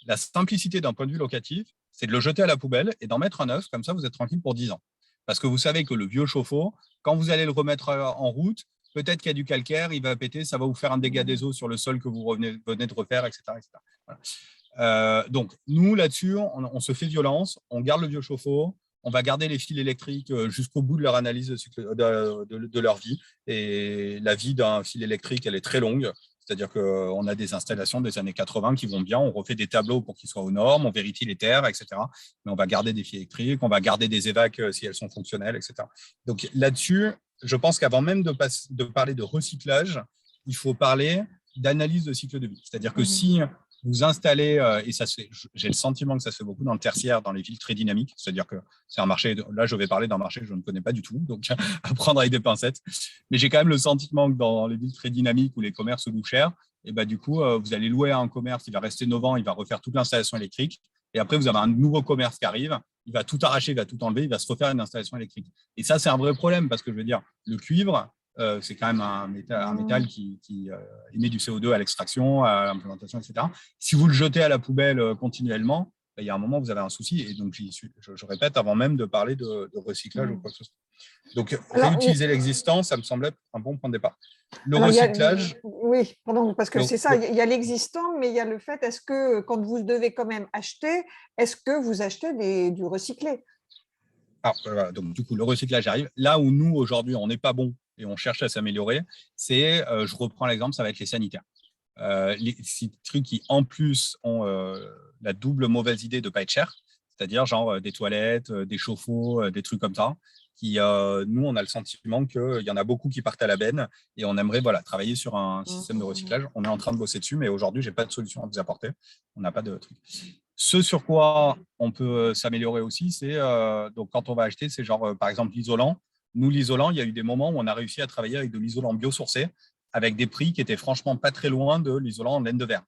La simplicité d'un point de vue locatif, c'est de le jeter à la poubelle et d'en mettre un neuf, comme ça vous êtes tranquille pour 10 ans. Parce que vous savez que le vieux chauffe-eau, quand vous allez le remettre en route, peut-être qu'il y a du calcaire, il va péter, ça va vous faire un dégât des eaux sur le sol que vous venez de refaire, etc. etc. Voilà. Donc, nous, là-dessus, on se fait violence, on garde le vieux chauffe-eau, on va garder les fils électriques jusqu'au bout de leur analyse de leur vie. Et la vie d'un fil électrique, elle est très longue. C'est-à-dire qu'on a des installations des années 80 qui vont bien, on refait des tableaux pour qu'ils soient aux normes, on vérifie les terres, etc. Mais on va garder des fils électriques, on va garder des évacs si elles sont fonctionnelles, etc. Donc là-dessus, je pense qu'avant même de parler de recyclage, il faut parler d'analyse de cycle de vie. C'est-à-dire que si vous installez, et ça j'ai le sentiment que ça se fait beaucoup dans le tertiaire, dans les villes très dynamiques, c'est-à-dire que c'est un marché, là je vais parler d'un marché que je ne connais pas du tout, donc à prendre avec des pincettes, mais j'ai quand même le sentiment que dans les villes très dynamiques où les commerces louent cher, et bah, du coup, vous allez louer à un commerce, il va rester 9 ans, il va refaire toute l'installation électrique, et après vous avez un nouveau commerce qui arrive, il va tout arracher, il va tout enlever, il va se refaire une installation électrique. Et ça, c'est un vrai problème, parce que je veux dire, le cuivre, c'est quand même un métal qui émet du CO2 à l'extraction, à l'implémentation, etc. Si vous le jetez à la poubelle continuellement, il y a un moment, vous avez un souci. Et donc, je répète, avant même de parler de recyclage ou quoi que ce soit. Donc, réutiliser l'existant, ça me semblait un bon point de départ. Le recyclage… Oui, pardon, parce que c'est ça, il y a l'existant, mais il y a le fait, est-ce que quand vous devez quand même acheter, est-ce que vous achetez du recyclé? Alors, voilà, donc, du coup, le recyclage arrive. Là où nous, aujourd'hui, on n'est pas bon et on cherche à s'améliorer, c'est, je reprends l'exemple, ça va être les sanitaires. Les trucs qui, en plus, ont la double mauvaise idée de ne pas être cher, c'est-à-dire genre des toilettes, des chauffe-eau, des trucs comme ça, qui, nous, on a le sentiment qu'il y en a beaucoup qui partent à la benne et on aimerait travailler sur un système de recyclage. On est en train de bosser dessus, mais aujourd'hui, je n'ai pas de solution à vous apporter. On n'a pas de truc. Ce sur quoi on peut s'améliorer aussi, c'est donc quand on va acheter, c'est genre par exemple l'isolant. Nous, l'isolant, il y a eu des moments où on a réussi à travailler avec de l'isolant biosourcé avec des prix qui étaient franchement pas très loin de l'isolant en laine de verre.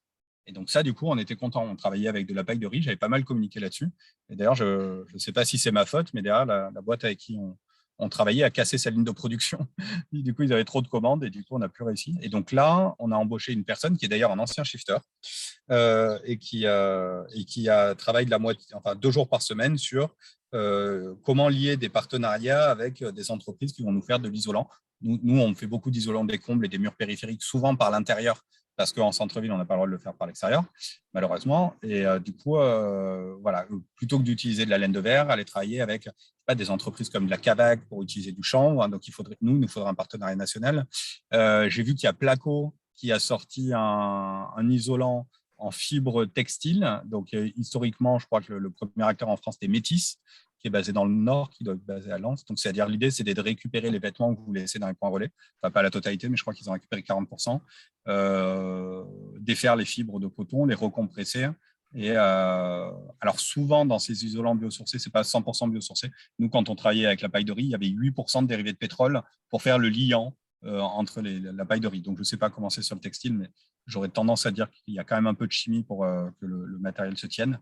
Et donc ça, du coup, on était content. On travaillait avec de la paille de riz. J'avais pas mal communiqué là-dessus. Et d'ailleurs, je ne sais pas si c'est ma faute, mais derrière, la boîte avec qui ont travaillé à casser sa ligne de production. Du coup, ils avaient trop de commandes et du coup, on n'a plus réussi. Et donc là, on a embauché une personne qui est d'ailleurs un ancien shifter et qui travaille de la moitié, enfin 2 jours par semaine sur comment lier des partenariats avec des entreprises qui vont nous faire de l'isolant. Nous, on fait beaucoup d'isolant des combles et des murs périphériques, souvent par l'intérieur, parce qu'en centre-ville, on n'a pas le droit de le faire par l'extérieur, malheureusement. Et du coup, voilà, plutôt que d'utiliser de la laine de verre, aller travailler avec des entreprises comme de la Cavac pour utiliser du chanvre. Hein, donc, il nous faudra un partenariat national. J'ai vu qu'il y a Placo qui a sorti un isolant en fibre textile. Donc, historiquement, je crois que le premier acteur en France, c'était Métis, qui est basé dans le Nord, qui doit être basé à Lens. Donc, c'est-à-dire, l'idée, c'est de récupérer les vêtements que vous laissez dans les points relais. Enfin, pas la totalité, mais je crois qu'ils ont récupéré 40%. Défaire les fibres de coton, les recompresser. Et alors, souvent, dans ces isolants biosourcés, ce n'est pas 100% biosourcé. Nous, quand on travaillait avec la paille de riz, il y avait 8% de dérivés de pétrole pour faire le liant entre la paille de riz. Donc, je ne sais pas comment c'est sur le textile, mais j'aurais tendance à dire qu'il y a quand même un peu de chimie pour que le matériel se tienne.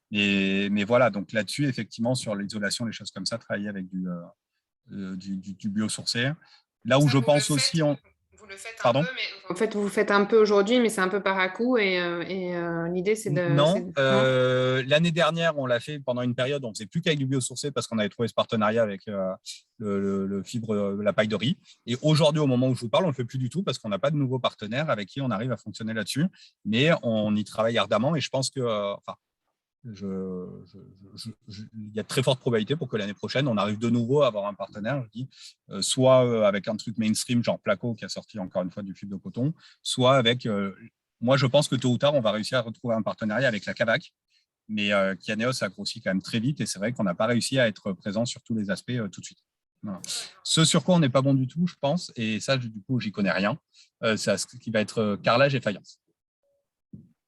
Mais voilà, donc là-dessus, effectivement, sur l'isolation, les choses comme ça, travailler avec du biosourcé. Là où Ça, je pense aussi… Vous le faites un Pardon? peu, mais en fait, vous le faites un peu aujourd'hui, mais c'est un peu par à-coup. Et l'idée, c'est de… Non. L'année dernière, on l'a fait pendant une période, on ne faisait plus qu'avec du biosourcé parce qu'on avait trouvé ce partenariat avec le fibre, la paille de riz. Et aujourd'hui, au moment où je vous parle, on ne le fait plus du tout parce qu'on n'a pas de nouveaux partenaires avec qui on arrive à fonctionner là-dessus. Mais on y travaille ardemment et je pense que… il y a de très forte probabilité pour que l'année prochaine, on arrive de nouveau à avoir un partenaire, je dis, soit avec un truc mainstream, genre Placo, qui a sorti encore une fois du fibre de coton, soit avec… moi, je pense que tôt ou tard, on va réussir à retrouver un partenariat avec la Cavac, mais Kianeos a grossi quand même très vite et c'est vrai qu'on n'a pas réussi à être présent sur tous les aspects tout de suite. Voilà. Ce sur quoi on n'est pas bon du tout, je pense, et ça, du coup, j'y connais rien, c'est ce qui va être carrelage et faïence.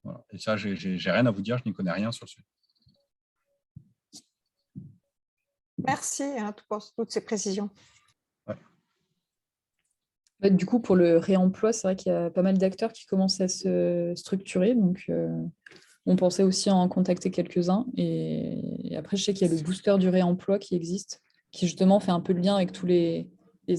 Voilà. Et ça, j'ai rien à vous dire, je n'y connais rien sur le sujet. Merci pour toutes ces précisions. Ouais. Du coup, pour le réemploi, c'est vrai qu'il y a pas mal d'acteurs qui commencent à se structurer. Donc, on pensait aussi en contacter quelques-uns. Et après, je sais qu'il y a le booster du réemploi qui existe, qui justement fait un peu le lien avec tous les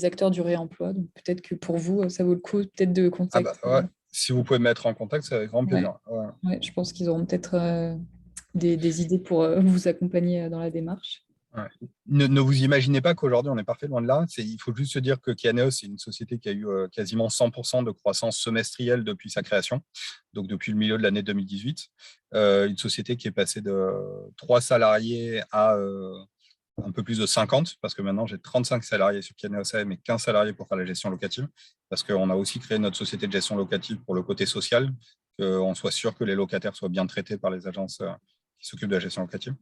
acteurs du réemploi. Donc, peut-être que pour vous, ça vaut le coup peut-être de contacter. Ouais. Si vous pouvez me mettre en contact, c'est avec grand plaisir. Ouais. Ouais, je pense qu'ils auront peut-être des idées pour vous accompagner dans la démarche. Ouais. Ne vous imaginez pas qu'aujourd'hui, on est parfait loin de là. Il faut juste se dire que Kianeos, c'est une société qui a eu quasiment 100% de croissance semestrielle depuis sa création, donc depuis le milieu de l'année 2018. Une société qui est passée de 3 salariés à un peu plus de 50, parce que maintenant, j'ai 35 salariés sur Kianeos AM et 15 salariés pour faire la gestion locative, parce qu'on a aussi créé notre société de gestion locative pour le côté social, qu'on soit sûr que les locataires soient bien traités par les agences qui s'occupent de la gestion locative.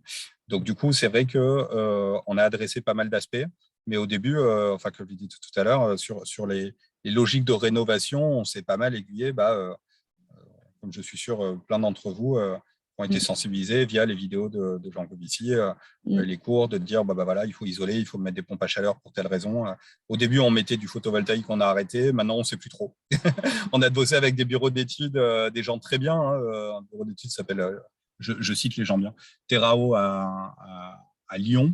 Donc, du coup, c'est vrai qu'on a adressé pas mal d'aspects, mais au début, enfin, comme je l'ai dit tout à l'heure, sur les logiques de rénovation, on s'est pas mal aiguillé, comme je suis sûr, plein d'entre vous ont été sensibilisés via les vidéos de Jean Covici, les cours, de dire, voilà, il faut isoler, il faut mettre des pompes à chaleur pour telle raison. Au début, on mettait du photovoltaïque, on a arrêté, maintenant, on ne sait plus trop. On a bossé avec des bureaux d'études, des gens très bien, un bureau d'études s'appelle… Je cite les gens bien, Terrao à Lyon,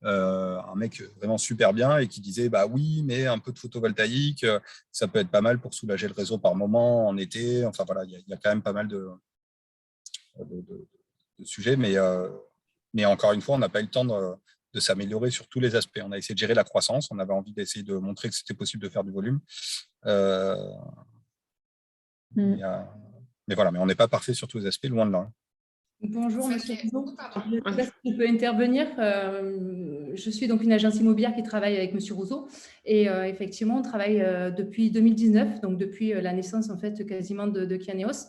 un mec vraiment super bien et qui disait oui, mais un peu de photovoltaïque, ça peut être pas mal pour soulager le réseau par moment en été. Enfin voilà, il y a quand même pas mal de sujets, mais encore une fois, on n'a pas eu le temps de s'améliorer sur tous les aspects. On a essayé de gérer la croissance, on avait envie d'essayer de montrer que c'était possible de faire du volume. Mais voilà, mais on n'est pas parfait sur tous les aspects, loin de là. Bonjour, monsieur Rousseau. Je ne sais pas si je peux intervenir. Je suis donc une agence immobilière qui travaille avec monsieur Rousseau. Et effectivement, on travaille depuis 2019, donc depuis la naissance en fait quasiment de Kianeos.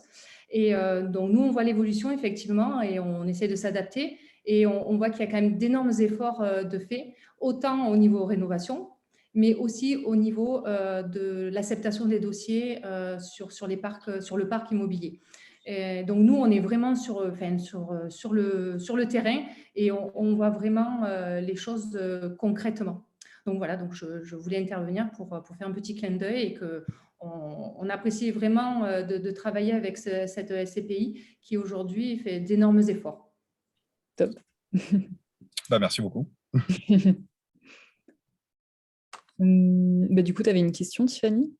Et donc, nous, on voit l'évolution effectivement et on essaie de s'adapter. Et on voit qu'il y a quand même d'énormes efforts de fait, autant au niveau rénovation, mais aussi au niveau de l'acceptation des dossiers sur le parc immobilier. Et donc, nous, on est vraiment sur le terrain et on voit vraiment les choses concrètement. Donc, voilà, donc je voulais intervenir pour faire un petit clin d'œil et qu'on apprécie vraiment de travailler avec cette SCPI qui, aujourd'hui, fait d'énormes efforts. Top. Merci beaucoup. Du coup, tu avais une question, Tiffany?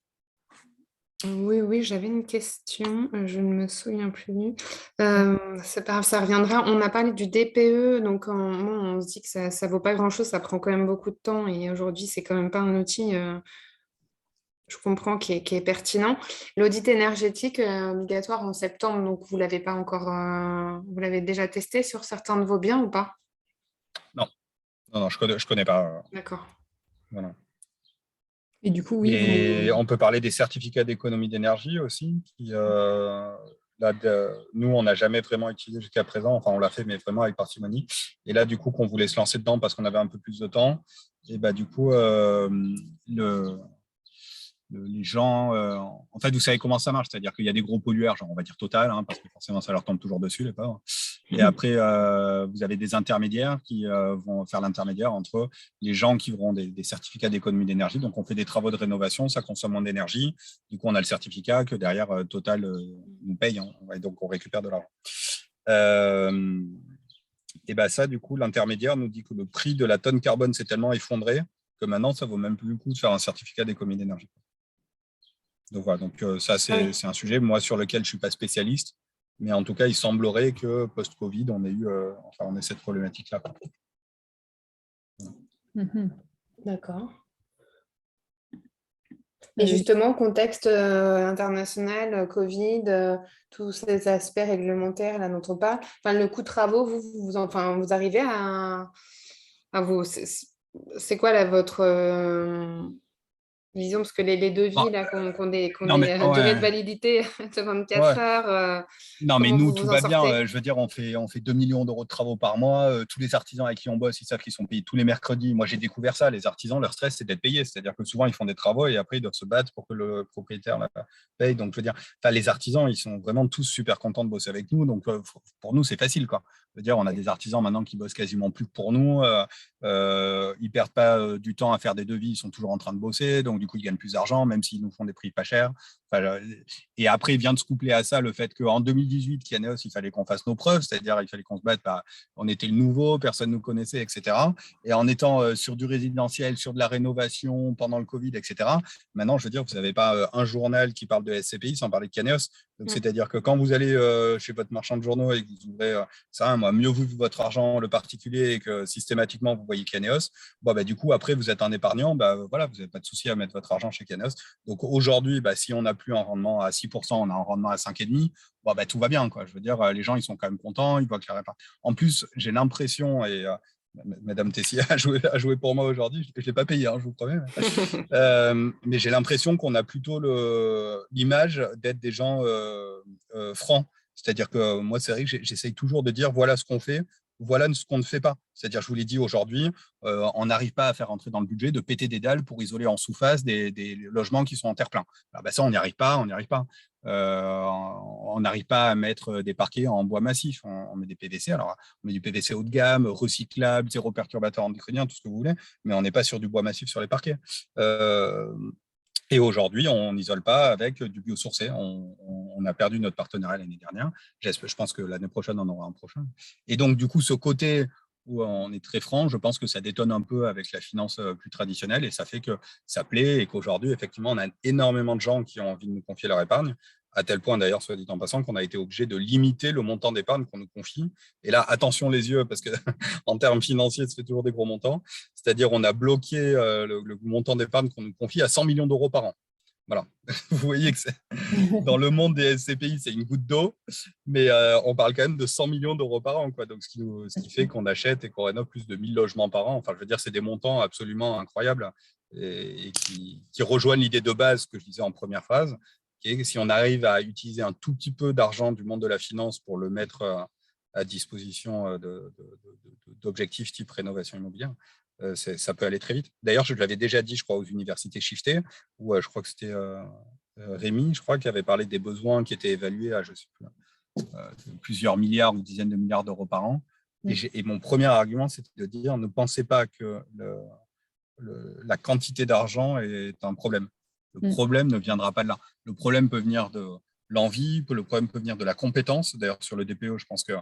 Oui, j'avais une question, je ne me souviens plus. C'est pas grave, ça reviendra. On a parlé du DPE, donc on se dit que ça ne vaut pas grand-chose, ça prend quand même beaucoup de temps et aujourd'hui, c'est quand même pas un outil, je comprends, qui est pertinent. L'audit énergétique obligatoire en septembre, donc vous l'avez pas encore, vous l'avez déjà testé sur certains de vos biens ou pas? Non, je connais pas. D'accord. Voilà. Et du coup, oui, Et on peut parler des certificats d'économie d'énergie aussi. Nous, on n'a jamais vraiment utilisé jusqu'à présent. Enfin, on l'a fait, mais vraiment avec parcimonie. Et là, du coup, qu'on voulait se lancer dedans parce qu'on avait un peu plus de temps. Et du coup, les gens, en fait, vous savez comment ça marche, c'est-à-dire qu'il y a des gros pollueurs, genre on va dire Total, hein, parce que forcément ça leur tombe toujours dessus, les pauvres. Et après, vous avez des intermédiaires qui vont faire l'intermédiaire entre les gens qui auront des certificats d'économie d'énergie. Donc, on fait des travaux de rénovation, ça consomme moins d'énergie. Du coup, on a le certificat que derrière Total nous paye, hein, et donc on récupère de l'argent. Et ça, du coup, l'intermédiaire nous dit que le prix de la tonne carbone s'est tellement effondré que maintenant, ça vaut même plus le coup de faire un certificat d'économie d'énergie. Donc voilà, ça c'est un sujet moi sur lequel je suis pas spécialiste, mais en tout cas il semblerait que post-Covid on ait cette problématique là. D'accord. Et justement, contexte international, Covid, tous ces aspects réglementaires là dont on parle, enfin, le coût de travaux, vous arrivez à vous, c'est quoi là votre vision, parce que les devis là qu'on des durées de validité de 24 heures, non, mais comment nous, vous tout vous en va bien. sortez? Je veux dire, on fait 2 millions d'euros de travaux par mois. Tous les artisans avec qui on bosse, ils savent qu'ils sont payés tous les mercredis. Moi, j'ai découvert ça. Les artisans, leur stress, c'est d'être payés. C'est-à-dire que souvent, ils font des travaux et après, ils doivent se battre pour que le propriétaire la paye. Donc, je veux dire, les artisans, ils sont vraiment tous super contents de bosser avec nous. Donc, pour nous, c'est facile, quoi. Je veux dire, on a des artisans maintenant qui bossent quasiment plus pour nous. Ils perdent pas du temps à faire des devis. Ils sont toujours en train de bosser. Donc, du coup, ils gagnent plus d'argent, même s'ils nous font des prix pas chers. Et après, il vient de se coupler à ça le fait qu'en 2018, Kianeos, il fallait qu'on fasse nos preuves, c'est-à-dire il fallait qu'on se batte. On était le nouveau, personne ne nous connaissait, etc. Et en étant sur du résidentiel, sur de la rénovation pendant le Covid, etc. Maintenant, je veux dire, vous n'avez pas un journal qui parle de SCPI sans parler de Kianeos. Donc, c'est-à-dire que quand vous allez chez votre marchand de journaux et que vous ouvrez ça, mieux vous votre argent, le particulier, et que systématiquement vous voyez Kianeos, du coup, après, vous êtes un épargnant, voilà, vous n'avez pas de souci à mettre votre argent chez Kianeos. Donc aujourd'hui, si on n'a plus un rendement à 6%, on a un rendement à 5,5%, tout va bien, quoi. Je veux dire, les gens, ils sont quand même contents, ils voient que la répartition. En plus, j'ai l'impression, et Madame Tessier a joué pour moi aujourd'hui, je ne l'ai pas payé, hein, je vous promets. Mais j'ai l'impression qu'on a plutôt l'image d'être des gens francs. C'est-à-dire que moi, c'est vrai que j'essaye toujours de dire voilà ce qu'on fait, voilà ce qu'on ne fait pas. C'est-à-dire, je vous l'ai dit aujourd'hui, on n'arrive pas à faire entrer dans le budget de péter des dalles pour isoler en sous-face des logements qui sont en terre-plein. Ça, on n'y arrive pas, on n'y arrive pas. On n'arrive pas à mettre des parquets en bois massif. On met des PVC. Alors, on met du PVC haut de gamme, recyclable, zéro perturbateur endocrinien, tout ce que vous voulez, mais on n'est pas sur du bois massif sur les parquets. Et aujourd'hui, on n'isole pas avec du biosourcé. On a perdu notre partenariat l'année dernière. Je pense que l'année prochaine, on aura un prochain. Et donc, du coup, ce côté où on est très franc, je pense que ça détonne un peu avec la finance plus traditionnelle et ça fait que ça plaît et qu'aujourd'hui, effectivement, on a énormément de gens qui ont envie de nous confier leur épargne, à tel point d'ailleurs, soit dit en passant, qu'on a été obligé de limiter le montant d'épargne qu'on nous confie. Et là, attention les yeux, parce qu'en termes financiers, ça fait toujours des gros montants. C'est-à-dire, on a bloqué le montant d'épargne qu'on nous confie à 100 millions d'euros par an. Voilà. Vous voyez que dans le monde des SCPI, c'est une goutte d'eau, mais on parle quand même de 100 millions d'euros par an, quoi. Donc, ce qui fait qu'on achète et qu'on rénove plus de 1000 logements par an. Enfin, je veux dire, c'est des montants absolument incroyables et qui rejoignent l'idée de base que je disais en première phase, qui est que si on arrive à utiliser un tout petit peu d'argent du monde de la finance pour le mettre à disposition d'objectifs type rénovation immobilière, ça peut aller très vite. D'ailleurs, je l'avais déjà dit, je crois, aux universités shiftées, où je crois que c'était Rémi, je crois, qui avait parlé des besoins qui étaient évalués à, je sais plus, plusieurs milliards ou dizaines de milliards d'euros par an. Et mon premier argument, c'était de dire, ne pensez pas que la quantité d'argent est un problème. Le problème ne viendra pas de là. Le problème peut venir de l'envie, le problème peut venir de la compétence. D'ailleurs, sur le DPE, je pense que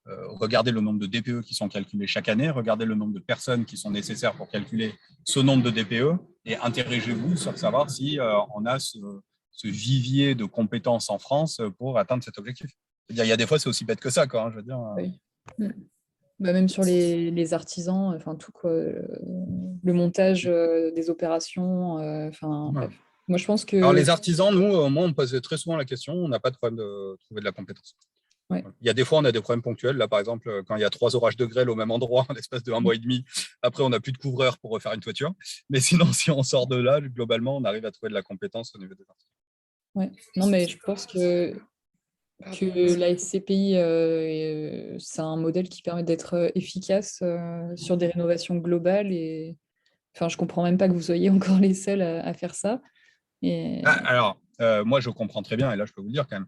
regardez le nombre de DPE qui sont calculés chaque année, regardez le nombre de personnes qui sont nécessaires pour calculer ce nombre de DPE, et interrogez-vous sur savoir si on a ce vivier de compétences en France pour atteindre cet objectif. C'est-à-dire, il y a des fois, c'est aussi bête que ça, quoi, hein, je veux dire. Oui. Bah, même sur les artisans, enfin tout quoi, le montage des opérations, enfin bref. Moi je pense que Alors les artisans, nous, moi, on me pose très souvent la question, on n'a pas de problème de trouver de la compétence. Ouais. Il y a des fois, on a des problèmes ponctuels. Là, par exemple, quand il y a 3 orages de grêle au même endroit, en l'espace de 1 mois et demi, après, on n'a plus de couvreur pour refaire une toiture. Mais sinon, si on sort de là, globalement, on arrive à trouver de la compétence au niveau des artisans. ouais. Non mais je pense que la SCPI, c'est un modèle qui permet d'être efficace sur des rénovations globales et enfin je comprends même pas que vous soyez encore les seuls à faire ça. Et... Alors, moi, je comprends très bien, et là, je peux vous le dire quand même.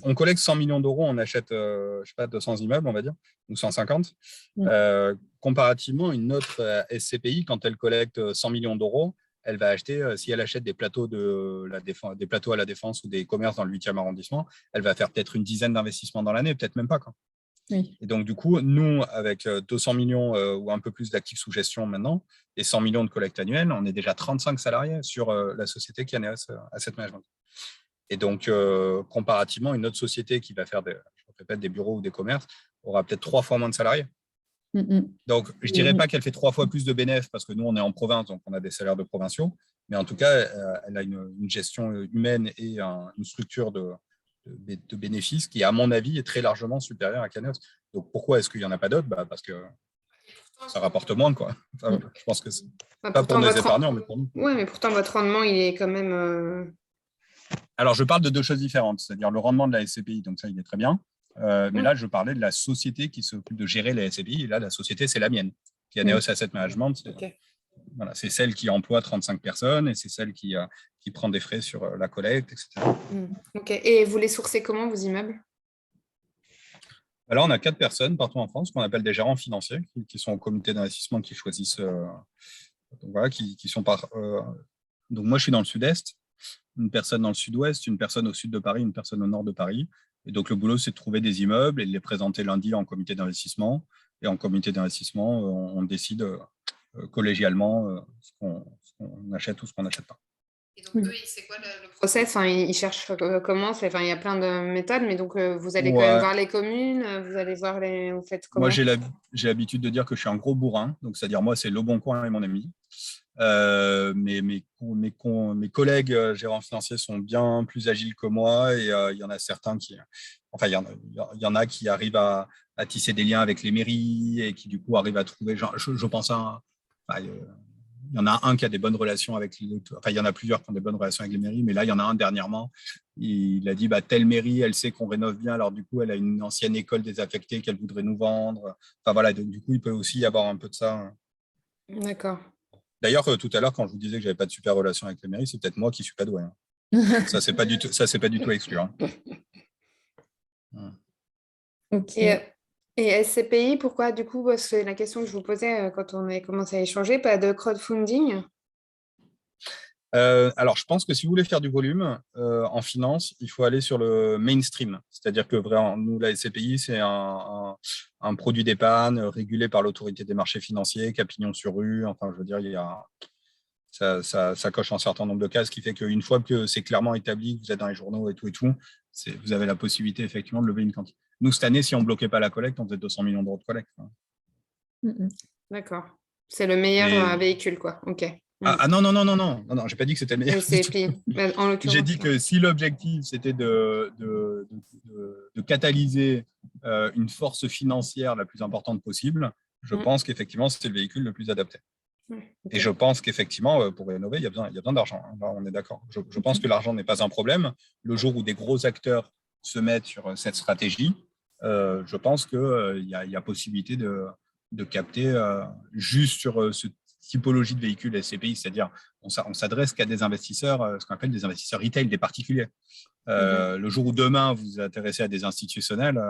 On collecte 100 millions d'euros, on achète, je sais pas, 200 immeubles, on va dire, ou 150. Comparativement, une autre SCPI, quand elle collecte 100 millions d'euros, elle va acheter, si elle achète des plateaux des plateaux à la Défense ou des commerces dans le 8e arrondissement, elle va faire peut-être une dizaine d'investissements dans l'année, peut-être même pas, quoi. Oui. Et donc, du coup, nous, avec 200 millions ou un peu plus d'actifs sous gestion maintenant, et 100 millions de collecte annuelle, on est déjà 35 salariés sur la société qui est Asset Management. Et donc, comparativement, une autre société qui va faire des bureaux ou des commerces aura peut-être 3 fois moins de salariés. Donc, je ne dirais pas qu'elle fait 3 fois plus de bénéfices parce que nous, on est en province, donc on a des salaires de provinciaux. Mais en tout cas, elle a une gestion humaine et une structure de bénéfices qui, à mon avis, est très largement supérieure à Caneos. Donc, pourquoi est-ce qu'il n'y en a pas d'autres? Parce que ça rapporte moins, quoi. Enfin, je pense que c'est pas pour nos épargnants, mais pour nous. Oui, mais pourtant, votre rendement, il est quand même... Alors, je parle de 2 choses différentes, c'est-à-dire le rendement de la SCPI, donc ça, il est très bien. Mais là, je parlais de la société qui s'occupe de gérer la SCPI. Et là, la société, c'est la mienne, qui est Neos Asset Management. Voilà, c'est celle qui emploie 35 personnes et c'est celle qui prend des frais sur la collecte, etc. Ok. Et vous les sourcez comment, vos immeubles? Alors, on a 4 personnes partout en France qu'on appelle des gérants financiers qui sont au comité d'investissement qui choisissent, donc voilà, qui sont par. Donc, moi, je suis dans le sud-est, une personne dans le sud-ouest, une personne au sud de Paris, une personne au nord de Paris. Et donc, le boulot, c'est de trouver des immeubles et de les présenter lundi en comité d'investissement. Et en comité d'investissement, on décide collégialement ce qu'on achète ou ce qu'on n'achète pas. Et donc, eux, c'est quoi le process? Enfin, ils cherchent comment? Enfin, il y a plein de méthodes, mais donc vous allez quand même voir les communes, vous allez voir vous faites comment? Moi, j'ai l'habitude de dire que je suis un gros bourrin. Donc, c'est-à-dire, moi, c'est Leboncoin et mon ami. Mes collègues gérants financiers sont bien plus agiles que moi et il y en a certains qui, enfin, il y en a qui arrivent à tisser des liens avec les mairies et qui, du coup, arrivent à trouver. Je pense à il y en a un qui a des bonnes relations avec les autres. Enfin, il y en a plusieurs qui ont des bonnes relations avec les mairies, mais là, il y en a un dernièrement. Il a dit telle mairie, elle sait qu'on rénove bien, alors du coup, elle a une ancienne école désaffectée qu'elle voudrait nous vendre. Enfin, voilà, donc, du coup, il peut aussi y avoir un peu de ça. D'accord. D'ailleurs, tout à l'heure, quand je vous disais que je n'avais pas de super relation avec les mairies, c'est peut-être moi qui ne suis pas doué. Ça, c'est pas du tout exclu. Okay. Et SCPI, pourquoi du coup? C'est la question que je vous posais quand on a commencé à échanger, pas de crowdfunding? Alors, je pense que si vous voulez faire du volume en finance, il faut aller sur le mainstream. C'est-à-dire que vraiment, nous, la SCPI, c'est un produit d'épargne régulé par l'autorité des marchés financiers, Capignon sur rue. Enfin, je veux dire, ça coche un certain nombre de cases, ce qui fait qu'une fois que c'est clairement établi, que vous êtes dans les journaux et tout, vous avez la possibilité effectivement de lever une quantité. Nous, cette année, si on ne bloquait pas la collecte, on faisait 200 millions d'euros de collecte. D'accord. C'est le meilleur véhicule, quoi. OK. Non, j'ai pas dit que c'était le meilleur. J'ai dit que si l'objectif, c'était de catalyser une force financière la plus importante possible, je pense qu'effectivement, c'est le véhicule le plus adapté. Et je pense qu'effectivement, pour rénover, il y a besoin d'argent. Là, on est d'accord. Je pense que l'argent n'est pas un problème. Le jour où des gros acteurs se mettent sur cette stratégie, je pense qu'il y a possibilité de capter juste sur ce typologie de véhicules SCPI, c'est-à-dire on s'adresse qu'à des investisseurs, ce qu'on appelle des investisseurs retail, des particuliers. Le jour où demain vous vous intéressez à des institutionnels,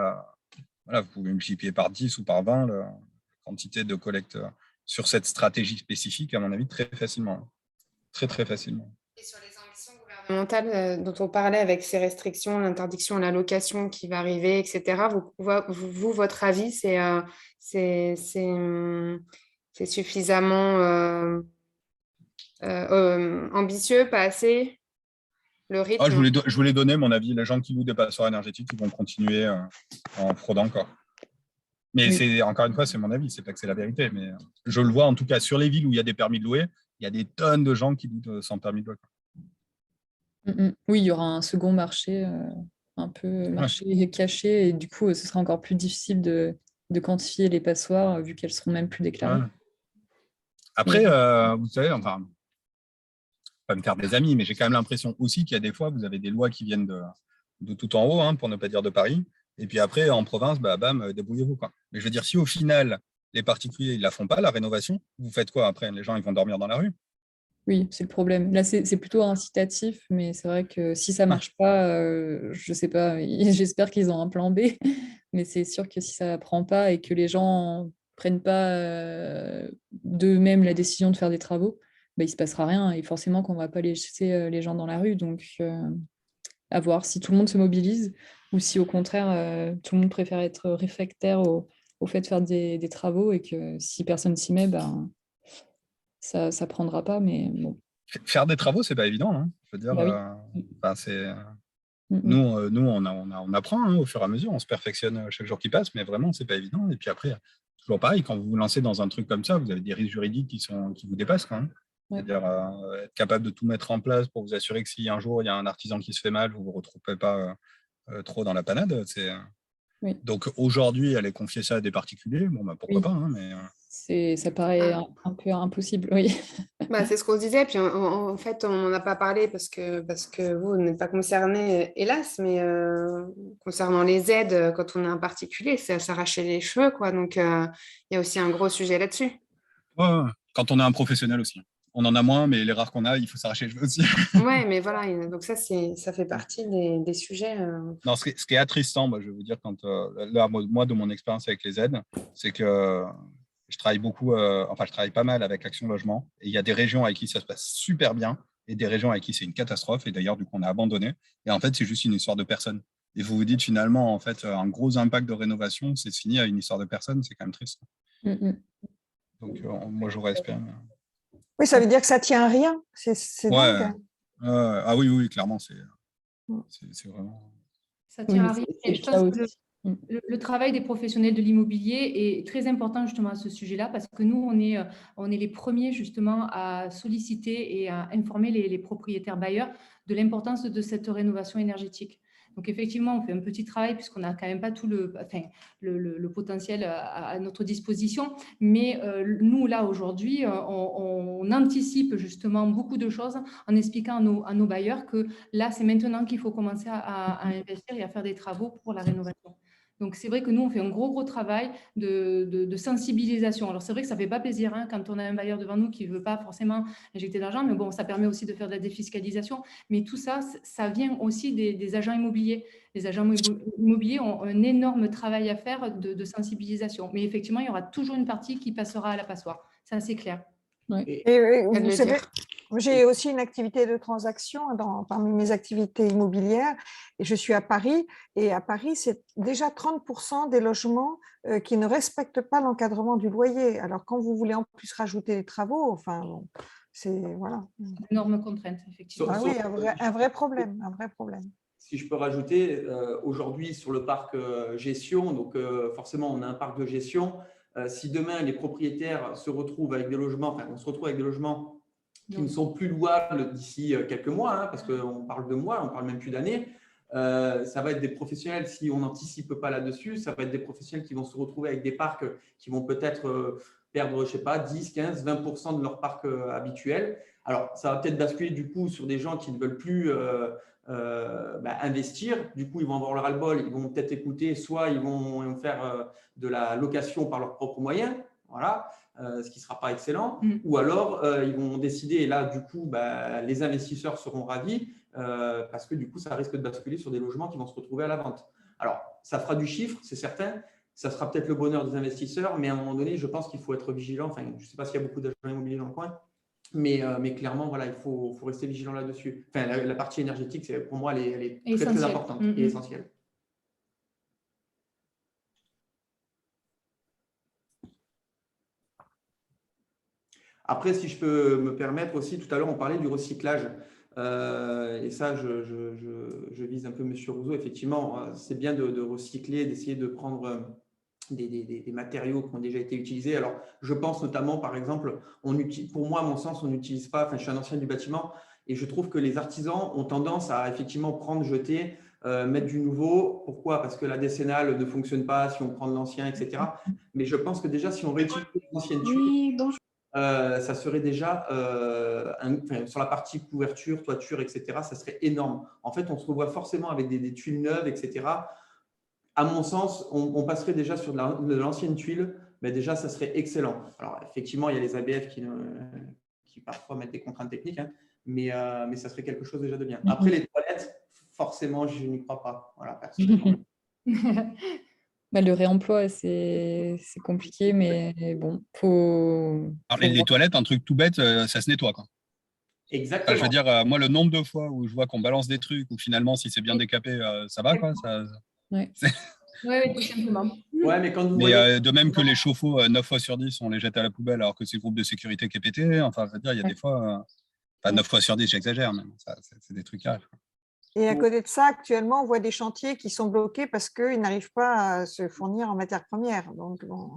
voilà, vous pouvez multiplier par 10 ou par 20 la quantité de collecte sur cette stratégie spécifique, à mon avis, très facilement. Très, très facilement. Et sur les ambitions gouvernementales dont on parlait avec ces restrictions, l'interdiction à la location qui va arriver, etc., votre avis, c'est suffisamment ambitieux, pas assez, le Ah, rythme? je voulais donner mon avis. Les gens qui louent des passoires énergétiques, ils vont continuer en fraudant encore. Mais Oui. encore une fois, c'est mon avis, c'est pas que c'est la vérité. Mais je le vois en tout cas sur les villes où il y a des permis de louer, il y a des tonnes de gens qui louent sans permis de louer. Oui, il y aura un second marché, un peu Ouais. marché caché, et du coup, ce sera encore plus difficile de quantifier les passoires, vu qu'elles seront même plus déclarées. Ouais. Après, Mais vous savez, enfin, pas me faire des amis, mais j'ai quand même l'impression aussi qu'il y a des fois, vous avez des lois qui viennent de tout en haut, hein, pour ne pas dire de Paris. Et puis après, en province, bah, bam, débrouillez-vous, quoi. Mais je veux dire, si au final, les particuliers, ils la font pas, la rénovation, vous faites quoi après? Les gens, ils vont dormir dans la rue. oui, c'est le problème. Là, c'est plutôt incitatif, mais c'est vrai que si ça Ouais. marche pas, je sais pas, j'espère qu'ils ont un plan B, mais c'est sûr que si ça prend pas et que les gens prennent pas d'eux-mêmes la décision de faire des travaux, bah, il se passera rien, et forcément qu'on va pas laisser les gens dans la rue. Donc, à voir si tout le monde se mobilise ou si au contraire, tout le monde préfère être réfractaire au fait de faire des travaux, et que si personne s'y met, ben, ça prendra pas. Mais bon, Faire des travaux, c'est pas évident, hein. Je veux dire, bah oui. enfin, c'est Mm, mm. nous on apprend, hein, au fur et à mesure, on se perfectionne chaque jour qui passe, mais vraiment, c'est pas évident. Et puis après, toujours pareil, quand vous vous lancez dans un truc comme ça, vous avez des risques juridiques qui vous dépassent quand même. Ouais. C'est-à-dire être capable de tout mettre en place pour vous assurer que si un jour il y a un artisan qui se fait mal, vous ne vous retrouvez pas trop dans la panade. Oui. Donc aujourd'hui, aller confier ça à des particuliers, bon, bah, pourquoi Oui. pas, hein, mais Ça paraît un peu impossible, oui. Bah, c'est ce qu'on se disait, puis en fait, on n'en a pas parlé parce que vous n'êtes pas concerné, hélas, mais concernant les aides, quand on est un particulier, c'est à s'arracher les cheveux, quoi. Donc, il y a aussi un gros sujet là-dessus. ouais, quand on est un professionnel aussi. On en a moins, mais les rares qu'on a, il faut s'arracher les cheveux aussi. Ouais, mais voilà, donc ça fait partie des sujets. Non, ce qui est attristant, moi, je vais vous dire, quand là, moi, de mon expérience avec les aides, c'est que je travaille beaucoup, enfin, je travaille pas mal avec Action Logement. Et il y a des régions avec qui ça se passe super bien et des régions avec qui c'est une catastrophe. Et d'ailleurs, du coup, on a abandonné. Et en fait, c'est juste une histoire de personnes. Et vous vous dites finalement, en fait, un gros impact de rénovation, c'est fini à une histoire de personnes. C'est quand même triste. Mm, mm. Donc, moi, j'aurais espéré. Oui, ça veut dire que ça tient à rien. C'est Ouais. dingue. Ah oui, oui, clairement, Mm. c'est vraiment. Ça Oui, tient mais à rien. c'est Et le je cas pense que aussi. Mm. le travail des professionnels de l'immobilier est très important justement à ce sujet-là, parce que nous, on est les premiers justement à solliciter et à informer les propriétaires bailleurs de l'importance de cette rénovation énergétique. Donc effectivement, on fait un petit travail puisqu'on n'a quand même pas tout le potentiel à notre disposition. Mais nous, là, aujourd'hui, on anticipe justement beaucoup de choses en expliquant à nos bailleurs que là, c'est maintenant qu'il faut commencer à investir et à faire des travaux pour la rénovation. Donc, c'est vrai que nous, on fait un gros travail de sensibilisation. Alors, c'est vrai que ça ne fait pas plaisir, hein, quand on a un bailleur devant nous qui ne veut pas forcément injecter d'argent, mais bon, ça permet aussi de faire de la défiscalisation. Mais tout ça, ça vient aussi des agents immobiliers. Les agents immobiliers ont un énorme travail à faire de sensibilisation. Mais effectivement, il y aura toujours une partie qui passera à la passoire. Ça, c'est clair. Ouais. Et Pas de vous le savez, dire. j'ai aussi une activité de transaction parmi mes activités immobilières et je suis à Paris. Et à Paris, c'est déjà 30% des logements qui ne respectent pas l'encadrement du loyer. Alors, quand vous voulez en plus rajouter des travaux, enfin, bon, c'est voilà. Énorme contrainte, effectivement. Ah oui, un vrai problème, un vrai problème. Si je peux rajouter, aujourd'hui sur le parc gestion, donc forcément on a un parc de gestion. Si demain les propriétaires se retrouvent avec des logements, enfin on se retrouve avec des logements qui ne sont plus louables d'ici quelques mois, hein, parce qu'on parle de mois, on parle même plus d'années, ça va être des professionnels, si on n'anticipe pas là-dessus, ça va être des professionnels qui vont se retrouver avec des parcs qui vont peut-être perdre, je sais pas, 10, 15, 20% de leur parc habituel. Alors, ça va peut-être basculer du coup sur des gens qui ne veulent plus investir. Du coup, ils vont avoir le ras-le-bol, ils vont peut-être écouter, soit ils vont faire de la location par leurs propres moyens, voilà, ce qui ne sera pas excellent, ou alors ils vont décider, et là, du coup, les investisseurs seront ravis, parce que du coup, ça risque de basculer sur des logements qui vont se retrouver à la vente. Alors, ça fera du chiffre, c'est certain, ça sera peut-être le bonheur des investisseurs, mais à un moment donné, je pense qu'il faut être vigilant. Enfin, je ne sais pas s'il y a beaucoup d'agents immobiliers dans le coin, mais clairement, voilà, il faut rester vigilant là-dessus. Enfin, la partie énergétique, pour moi, elle est très, très importante et essentielle. Après, si je peux me permettre aussi, tout à l'heure, on parlait du recyclage. Et ça, je vise un peu M. Rouzot. Effectivement, c'est bien de recycler, d'essayer de prendre des matériaux qui ont déjà été utilisés. Alors, je pense notamment, par exemple, pour moi, à mon sens, on n'utilise pas, je suis un ancien du bâtiment, et je trouve que les artisans ont tendance à effectivement prendre, jeter, mettre du nouveau. Pourquoi? Parce que la décennale ne fonctionne pas si on prend de l'ancien, etc. Mais je pense que déjà, si on réutilise l'ancienne tuile, ça serait déjà, sur la partie couverture, toiture, etc., ça serait énorme. En fait, on se revoit forcément avec des tuiles neuves, etc. À mon sens, on passerait déjà sur de l'ancienne tuile, mais déjà, ça serait excellent. Alors, effectivement, il y a les ABF qui parfois mettent des contraintes techniques, hein, mais ça serait quelque chose déjà de bien. Après, les toilettes, forcément, je n'y crois pas. Voilà, personnellement. Le réemploi, c'est compliqué, mais bon, faut Les toilettes, un truc tout bête, ça se nettoie, quoi. Exactement. Je veux dire, moi, le nombre de fois où je vois qu'on balance des trucs, où finalement, si c'est bien décapé, ça va, quoi. Ouais. Oui, tout simplement. Ouais, mais quand vous Mais voyez… de même que les chauffe-eau, 9 fois sur 10, on les jette à la poubelle alors que c'est le groupe de sécurité qui est pété. Enfin, je veux dire, il y a des fois, 9 fois sur 10, j'exagère, mais c'est des trucs qui arrivent. Et à côté de ça, actuellement, on voit des chantiers qui sont bloqués parce qu'ils n'arrivent pas à se fournir en matières premières. Donc, bon,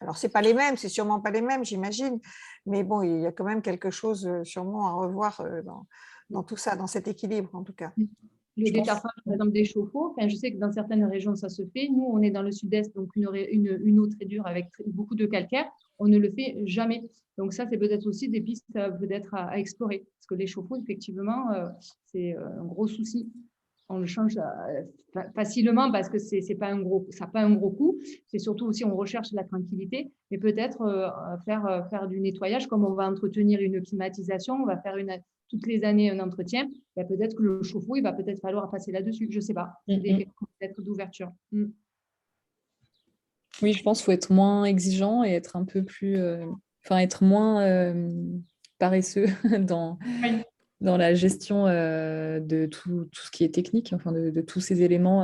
alors, ce n'est pas les mêmes, c'est sûrement pas les mêmes, j'imagine. Mais bon, il y a quand même quelque chose sûrement à revoir dans tout ça, dans cet équilibre en tout cas. Le détartrage, par exemple, des chauffe-eau, je sais que dans certaines régions, ça se fait. Nous, on est dans le sud-est, donc une eau très dure avec beaucoup de calcaire. On ne le fait jamais. Donc ça, c'est peut-être aussi des pistes peut-être à explorer. Parce que les chauffe-eau, effectivement, c'est un gros souci. On le change facilement parce que ça n'a pas un gros coût. C'est surtout aussi, on recherche la tranquillité. Mais peut-être faire du nettoyage, comme on va entretenir une climatisation, on va faire toutes les années un entretien, peut-être que le chauffe-eau, il va peut-être falloir passer là-dessus. Je ne sais pas. C'est peut-être d'ouverture. Oui, je pense qu'il faut être moins exigeant et être un peu plus… être moins paresseux dans la gestion de tout ce qui est technique, de tous ces éléments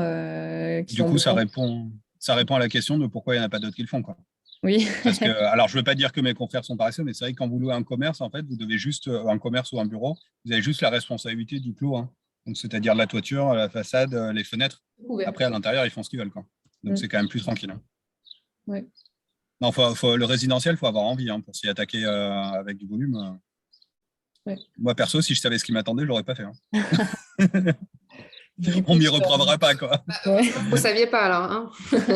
qui du ont coup, besoin. ça répond à la question de pourquoi il n'y en a pas d'autres qui le font, quoi. Oui. Parce que, alors, je ne veux pas dire que mes confrères sont paresseux, mais c'est vrai que quand vous louez un commerce, en fait, vous devez juste, un commerce ou un bureau, vous avez juste la responsabilité du clos, hein. Donc, c'est-à-dire la toiture, la façade, les fenêtres. Après, à l'intérieur, ils font ce qu'ils veulent, quoi. Donc, c'est quand même plus tranquille. Hein. Ouais. Non, le résidentiel, il faut avoir envie pour s'y attaquer avec du volume. Ouais. Moi, perso, si je savais ce qui m'attendait, je ne l'aurais pas fait. Hein. On m'y reprendra pas, quoi. Vous ne saviez pas alors, hein.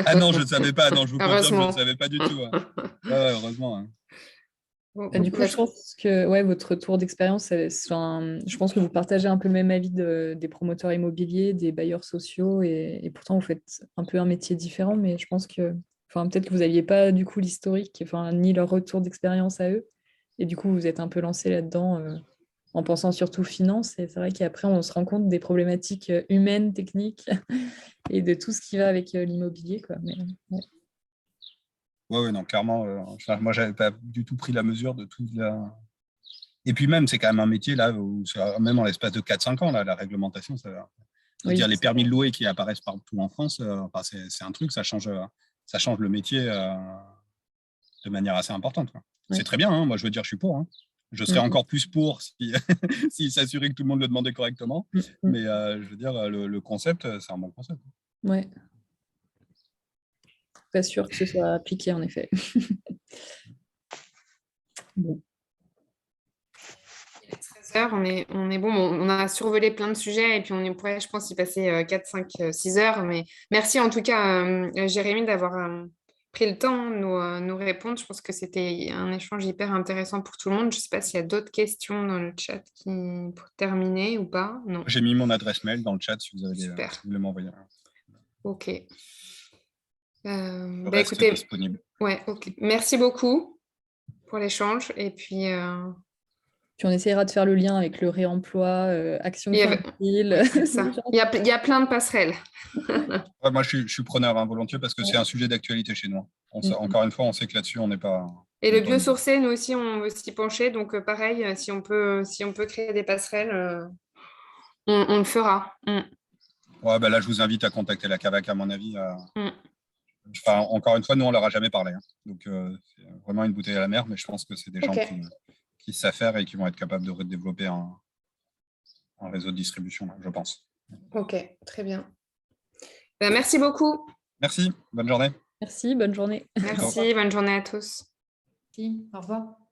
Ah non, je ne savais pas. Non, je vous confirme, je Heureusement. ne savais pas du tout. Ouais, heureusement. Hein. Du coup, je pense que votre retour d'expérience, je pense que vous partagez un peu le même avis des promoteurs immobiliers, des bailleurs sociaux, et pourtant vous faites un peu un métier différent, mais je pense que peut-être que vous n'aviez pas du coup l'historique, ni leur retour d'expérience à eux, et du coup vous êtes un peu lancé là-dedans en pensant surtout finance, et c'est vrai qu'après on se rend compte des problématiques humaines, techniques, et de tout ce qui va avec l'immobilier, quoi. Mais, ouais. Oui, non, clairement. Moi, je n'avais pas du tout pris la mesure de tout. Et puis même, c'est quand même un métier, là, où même en l'espace de 4-5 ans, là, la réglementation, dire les permis de louer qui apparaissent partout en France, c'est un truc, ça change le métier de manière assez importante. Quoi. Oui. C'est très bien, hein, moi, je veux dire, je suis pour. Hein. Je serais encore plus pour s'il s'assurait que tout le monde le demandait correctement. Mais je veux dire, le concept, c'est un bon concept. Ouais. Pas sûr que ce soit appliqué, en effet. Bon. Il est 13h, on est bon. On a survolé plein de sujets et puis on pourrait, je pense, y passer 4, 5, 6 heures. Mais merci en tout cas, Jérémy, d'avoir pris le temps de nous répondre. Je pense que c'était un échange hyper intéressant pour tout le monde. Je ne sais pas s'il y a d'autres questions dans le chat pour terminer ou pas. Non. J'ai mis mon adresse mail dans le chat si vous avez si vous voulez m'envoyer. Ok. Écoutez, disponible. Ouais, ok. Merci beaucoup pour l'échange. Et puis on essaiera de faire le lien avec le réemploi, action utile. Il y a plein de passerelles. Ouais, moi, je suis preneur volontiers parce que c'est un sujet d'actualité chez nous. Encore une fois, on sait que là-dessus, on n'est pas… Et le biosourcé, nous aussi, on veut s'y pencher. Donc, pareil, si on peut créer des passerelles, on le fera. Ouais, là, je vous invite à contacter la CAVAC, à mon avis. Enfin, encore une fois, nous, on ne leur a jamais parlé. Hein. Donc, c'est vraiment une bouteille à la mer, mais je pense que c'est des gens qui savent faire et qui vont être capables de développer un réseau de distribution, je pense. Ok, très bien. Merci beaucoup. Merci, bonne journée. Merci, bonne journée. Merci, bonne journée à tous. Merci, au revoir.